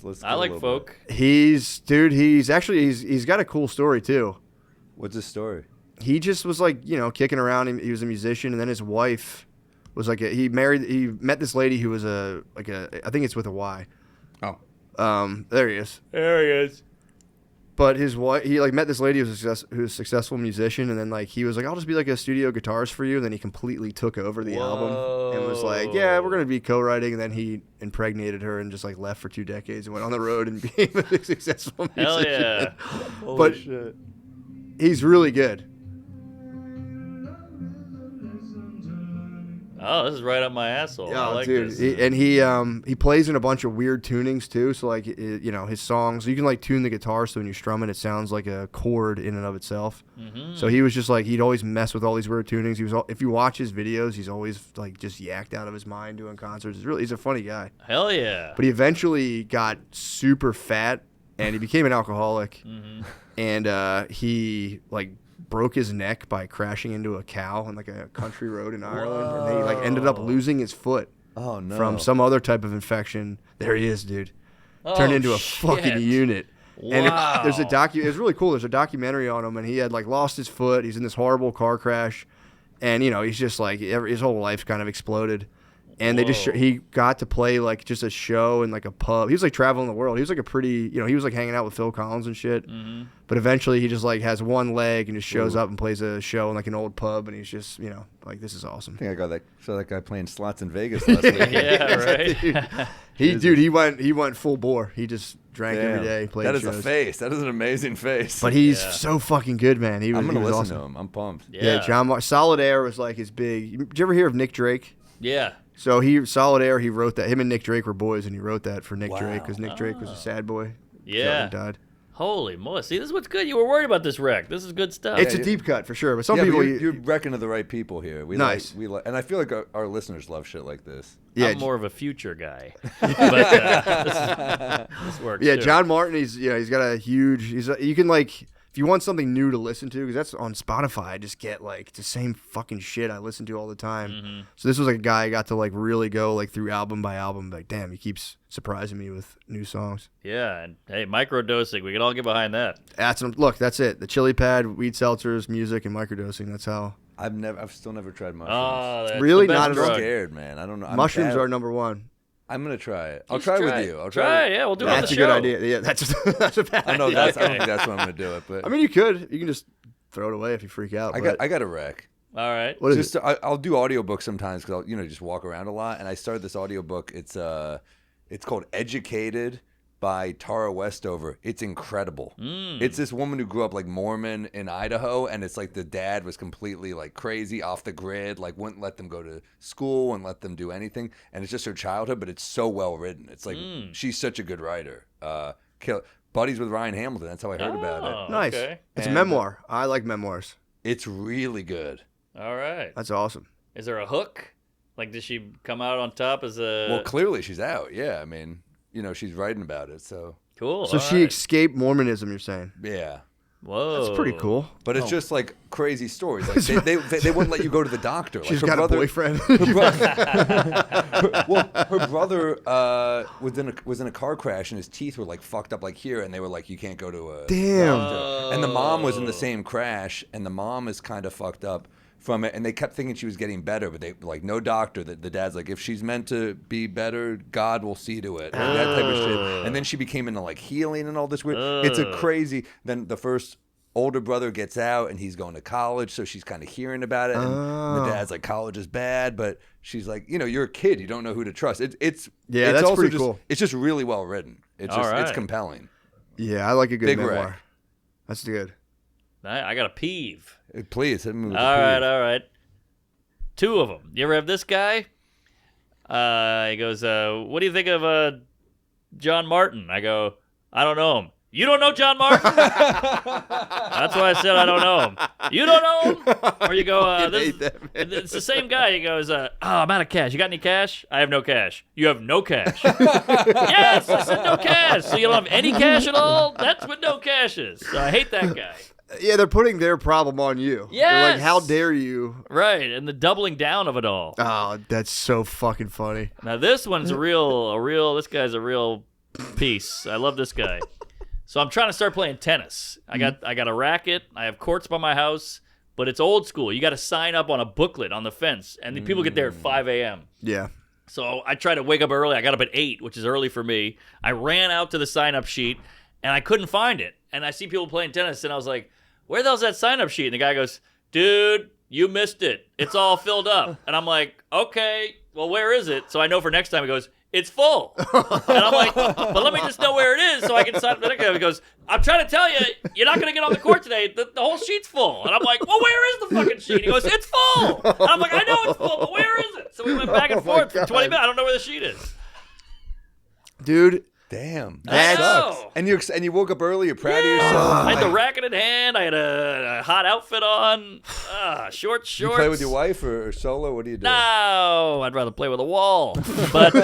Let's I get a like little bit. folk. he's got a cool story too. What's his story? He just was like kicking around. He was a musician, and then his wife was like he met this lady who was I think it's with a Y. Oh. There he is. There he is. But his wife, he like met this lady who's a successful musician, and then like he was like, I'll just be like a studio guitarist for you. And then he completely took over the album and was like, yeah, we're gonna be co-writing. And then he impregnated her and just like left for 2 decades and went on the road and became a successful musician. Hell yeah. But he's really good. Oh, this is right up my asshole. I like dude, this. he plays in a bunch of weird tunings too. So like his songs, you can like tune the guitar so when you strum it sounds like a chord in and of itself. Mm-hmm. So he was just like he'd always mess with all these weird tunings. If you watch his videos, he's always like just yacked out of his mind doing concerts. He's a funny guy. Hell yeah. But he eventually got super fat and he became an alcoholic. Mm-hmm. And he like broke his neck by crashing into a cow on like a country road in Ireland, and he like ended up losing his foot Oh no. from some other type of infection. There he is, dude. Oh, Turned into a shit. fucking unit. And Wow. there's it's really cool. There's a documentary on him, and he had like lost his foot. He's in this horrible car crash, and he's just like his whole life's kind of exploded. And they Whoa. he got to play like just a show in like a pub. He was like traveling the world. He was like a pretty, he was like hanging out with Phil Collins and shit. Mm-hmm. But eventually he just like has one leg and just shows up and plays a show in like an old pub. And he's just, like, this is awesome. I think I saw that guy playing slots in Vegas last week. Yeah, right. He went full bore. He just drank every day, played That is shows. a face. That is an amazing face. But he's so fucking good, man. I'm gonna he was listen awesome. to him. I'm pumped. Yeah, John Solid Air was like his big. Did you ever hear of Nick Drake? Yeah. So Solid Air, he wrote that. Him and Nick Drake were boys, and he wrote that for Nick Drake because Nick Drake was a sad boy. Yeah. He died. Holy moly. See, this is what's good. You were worried about this wreck. This is good stuff. It's a deep cut for sure, but some Yeah, people. but you're reckoning to the right people here. Nice. And I feel like our listeners love shit like this. Yeah, I'm more of a future guy. But this works yeah, too. John Martin. He's got a huge. You can like. If you want something new to listen to, because that's on Spotify, I just get like it's the same fucking shit I listen to all the time. Mm-hmm. So this was like a guy I got to like really go like through album by album. Like, damn, he keeps surprising me with new songs. Yeah, and hey, microdosing. We can all get behind that. Look, that's it. The chili pad, weed seltzers, music, and microdosing. That's how. I've still never tried mushrooms. Oh, that's Really? the best Not at all? I'm drug. scared, man. I don't know. Mushrooms are number one. I'm gonna try it. I'll You try should with you. I'll Try it. it, yeah. We'll do it on the That's a show. good idea. Yeah, that's a bad I know idea. I don't think that's when I'm gonna do it, but I mean, you could. You can just throw it away if you freak out. I but got a wreck. All right. what is it? I'll do audiobooks sometimes because I'll just walk around a lot. And I started this audiobook. It's called Educated by Tara Westover. It's incredible. It's this woman who grew up like Mormon in Idaho, and it's like the dad was completely like crazy, off the grid, like wouldn't let them go to school and let them do anything. And it's just her childhood, but it's so well written. It's like she's such a good writer. Buddies with Ryan Hamilton. That's how I heard about it. Nice. Okay. It's a And- memoir. I like memoirs. It's really good. All right. That's awesome. Is there a hook? Like, does she come out on top as a... Well, clearly she's out. Yeah, I mean, she's writing about it. So Cool. So all she right. escaped Mormonism, you're saying? yeah. Whoa. That's pretty cool. But it's just like crazy stories. Like they wouldn't let you go to the doctor. Like She's her got brother, a boyfriend. her brother was in a car crash and his teeth were like fucked up like here, and they were like, you can't go to a Damn. doctor. And the mom was in the same crash, and the mom is kind of fucked up from it, and they kept thinking she was getting better, but they like no doctor. The dad's like, if she's meant to be better, God will see to it, and that type of shit. And then she became into like healing and all this weird. It's a crazy. Then the first older brother gets out and he's going to college, so she's kind of hearing about it. And the dad's like, college is bad, but she's like, you're a kid, you don't know who to trust. It's that's also pretty just, cool. It's just really well written. It's All just it's right. compelling. Yeah, I like a good Big memoir. wreck. That's good. I got a peeve. Please hit me with All the right, peeve. all right. Two of them. You ever have this guy? He goes, what do you think of John Martin? I go, I don't know him. You don't know John Martin? That's why I said I don't know him. You don't know him? Or you go, it's the same guy. He goes, I'm out of cash. You got any cash? I have no cash. You have no cash. Yes, I said no cash. So you don't have any cash at all? That's what no cash is. So I hate that guy. Yeah, they're putting their problem on you. They're like, Yes. how dare you? Right, and the doubling down of it all. Oh, that's so fucking funny. Now this one's this guy's a real piece. I love this guy. So I'm trying to start playing tennis. I got a racket. I have courts by my house, but it's old school. You got to sign up on a booklet on the fence, and the people get there at 5 a.m. Yeah. So I tried to wake up early. I got up at 8, which is early for me. I ran out to the sign-up sheet, and I couldn't find it. And I see people playing tennis, and I was like, where the hell's that sign-up sheet? And the guy goes, dude, you missed it. It's all filled up. And I'm like, okay, well, where is it? So I know for next time. He goes, it's full. And I'm like, but let me just know where it is so I can sign up. He goes, I'm trying to tell you, you're not going to get on the court today. The whole sheet's full. And I'm like, well, where is the fucking sheet? He goes, it's full. And I'm like, I know it's full, but where is it? So we went back and forth for 20 minutes. I don't know where the sheet is. Dude, Damn, I that know. sucks. And you woke up early. You're proud of yourself. I had the racket in hand. I had a hot outfit on. Short shorts. You play with your wife or solo? What do you do? No, I'd rather play with a wall. But no,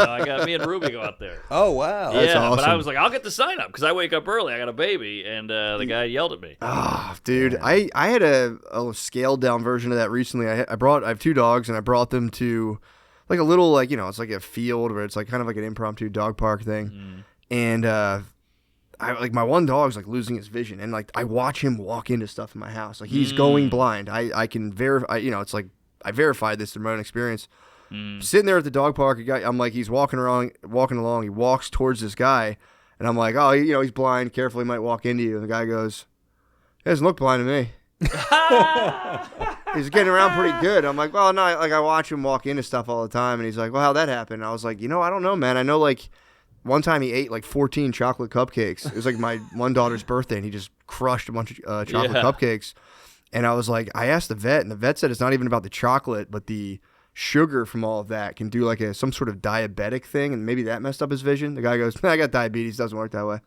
I got me and Ruby go out there. Oh wow, Yeah, but I awesome. was like, I'll get the sign up because I wake up early. I got a baby, and the guy yelled at me. dude, I had a scaled down version of that recently. I have 2 dogs, and I brought them to like a little it's like a field where it's like kind of like an impromptu dog park thing. And I like my one dog's like losing his vision, and like I watch him walk into stuff in my house. Like he's going blind. I can verify, it's like I verified this through my own experience. Sitting there at the dog park, I'm like, he's walking along. He walks towards this guy, and I'm like, oh, he's blind. Careful, he might walk into you. And the guy goes, he doesn't look blind to me. He's getting around pretty good. I'm like, well, no, like I watch him walk into stuff all the time, and he's like, well, how'd that happen? And I was like, I don't know, man. I know like one time he ate like 14 chocolate cupcakes. It was like my one daughter's birthday, and he just crushed a bunch of chocolate cupcakes. And I was like, I asked the vet, and the vet said it's not even about the chocolate, but the sugar from all of that can do like some sort of diabetic thing, and maybe that messed up his vision. The guy goes, I got diabetes, doesn't work that way.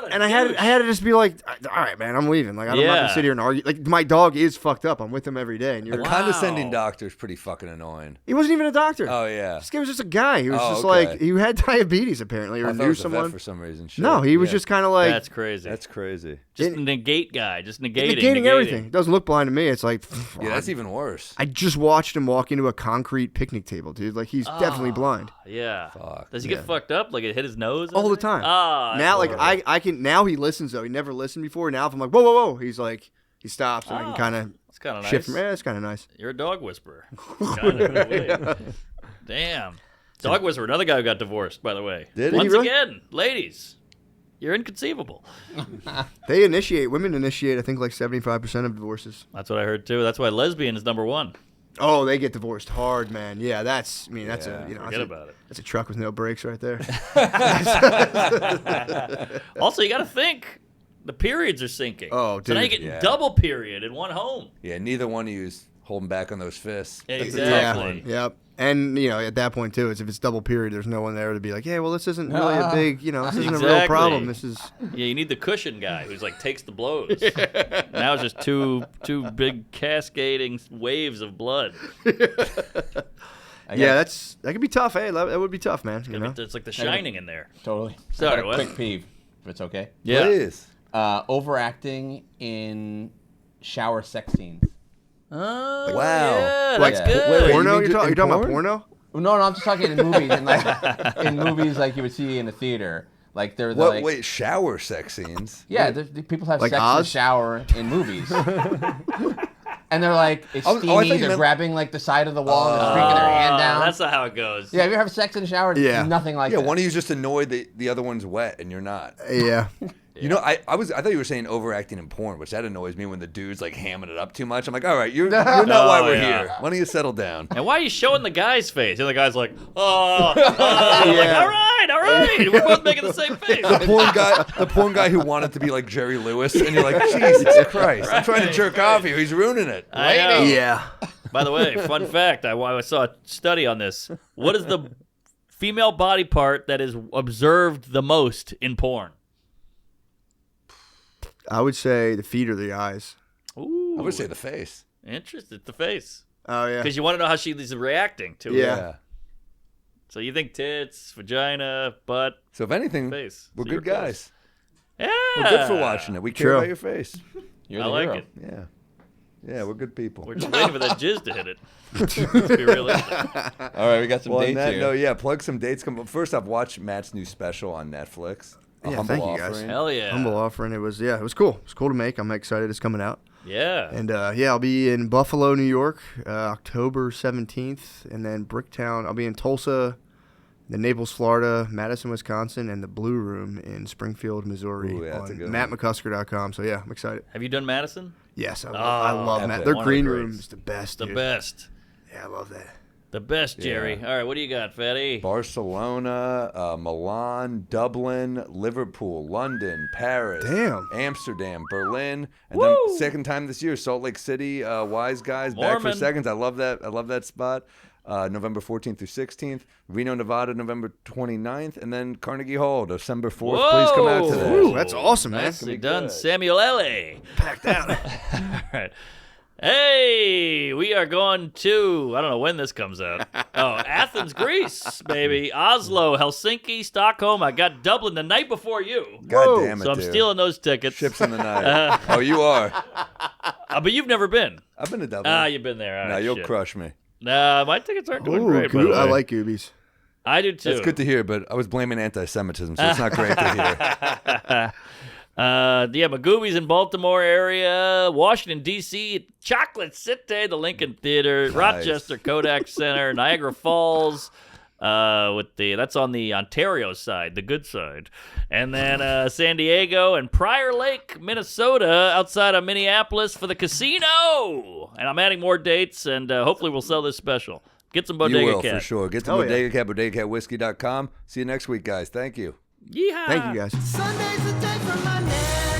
And I had to just be like, all right, man, I'm leaving. Like I'm not gonna sit here and argue. Like my dog is fucked up. I'm with him every day. And you're A condescending doctor is pretty fucking annoying. He wasn't even a doctor. Oh yeah, This guy was just a guy who was just okay. like, he had diabetes apparently, or I thought it knew was a vet someone for some reason. Shit. No, he was just kind of like That's crazy. That's crazy. Just a negate guy. Just negating everything. It doesn't look blind to me. It's like, Yeah, that's even worse. I just watched him walk into a concrete picnic table, dude. Like he's definitely blind Yeah. Fuck. Does he get fucked up? Like it hit his nose? all the time. Now, like I can. Now he listens though. He never listened before. Now if I'm like, whoa, whoa, whoa, he's like, he stops and I can kind of It's kind of nice. shift from. Yeah, it's kind of nice. You're a dog whisperer. Damn. Dog whisperer. Another guy who got divorced, by the way. Did he Once really? again, ladies, you're inconceivable. Women initiate, I think, like 75% of divorces. That's what I heard too. That's why lesbian is number one. Oh, they get divorced hard, man. Yeah, that's Forget about it. That's a truck with no brakes right there. Also, you got to think the periods are sinking. Oh, So now you dude, get double period in one home. Yeah, neither one of you is holding back on those fists. Exactly. Yep. And, at that point, too, if it's double period, there's no one there to be like, yeah, well, this isn't really a big, this isn't a real Exactly. problem. This is... Yeah, you need the cushion guy who's like takes the blows. Now it's just two big cascading waves of blood. that could be tough. Hey, that would be tough, man. It's like The Shining in there. Totally. Sorry, I got a what? quick peeve, if it's okay. Yeah. Please. Overacting in shower sex scenes. Oh, Wow. yeah, Like, that's good. wait, porno? you mean You're talking about porn? porno? No, I'm just talking in movies. In movies like you would see in the theater. Like they're What? like, Wait, shower sex scenes? yeah, people have Like sex in the Oz? shower in movies. And they're like, it's I steamy. thought you They're meant- grabbing like the side of the wall and they're streaking their hand down. That's not how it goes. Yeah, have you ever had sex in the shower? It's Yeah. nothing like Yeah, that. one of you's just annoyed that the other one's wet and you're not. Yeah. You know, I thought you were saying overacting in porn, which that annoys me when the dude's like hamming it up too much. I'm like, all right, you're not why we're yeah. here. Why don't you settle down? And why are you showing the guy's face? The other guy's like, oh. Like, all right. We're both making the same face. The porn guy who wanted to be like Jerry Lewis, and you're like, Jesus Christ, I'm trying to jerk off here. He's ruining it. I know. Yeah. By the way, fun fact, I saw a study on this. What is the female body part that is observed the most in porn? I would say the feet or the eyes. Ooh. I would say the face. Interesting. The face. Oh, yeah. Because you want to know how she's reacting to it. Yeah. So you think tits, vagina, butt, So if anything, face. we're So good you're close. guys. Yeah. We're good for watching it. We care True. about your face. You're I the like hero. it. Yeah. Yeah, we're good people. We're just waiting for that jizz to hit it. Let's be realistic. All right, we got some Well, on dates that here. note, yeah, plug some dates. First off, watch Matt's new special on Netflix. A Yeah, Humble thank you, guys. Offering. Hell yeah. Humble offering. It was cool. It was cool to make. I'm excited it's coming out. Yeah. And I'll be in Buffalo, New York, October 17th, and then Bricktown. I'll be in Tulsa, then Naples, Florida, Madison, Wisconsin, and the Blue Room in Springfield, Missouri. Ooh, yeah, that's a on good one. MattMcCusker.com. So yeah, I'm excited. Have you done Madison? Yes, I love epic. Matt. Their One of the green greats. room is the best. The dude. best. Yeah, I love that. The best, Jerry. Yeah. All right, what do you got, Fatty? Barcelona, Milan, Dublin, Liverpool, London, Paris, Damn. Amsterdam, Berlin, and Woo! then second time this year, Salt Lake City, Wise Guys, back for Mormon. seconds. I love that spot. November 14th through 16th, Reno, Nevada, November 29th, and then Carnegie Hall, December 4th. Whoa! Please come out to that. Ooh, that's awesome, man. Nicely be done, good. Samuel L.A. Packed out. All right. Hey, we are going to, I don't know when this comes out. Oh, Athens, Greece, baby. Oslo, Helsinki, Stockholm. I got Dublin the night before you. God Whoa. damn it, So I'm dude. stealing those tickets. Ships in the night. Oh, you are. But you've never been. I've been to Dublin. Ah, you've been there. All Now right, you'll shit. crush me. Nah, my tickets aren't doing Ooh, great, by the I way. like Goobies. I do too. That's good to hear, but I was blaming anti-Semitism, so it's not great to hear. Magooby's in Baltimore area, Washington, D.C., Chocolate City, the Lincoln Theater, Rochester Kodak Center, Niagara Falls, that's on the Ontario side, the good side. And then San Diego and Prior Lake, Minnesota, outside of Minneapolis for the casino. And I'm adding more dates, and hopefully we'll sell this special. Get some Bodega You will, Cat. for sure. Get to Bodega Cat, bodegacatwhiskey.com. See you next week, guys. Thank you. Yeehaw. Thank you, guys. Sunday's the day for my name.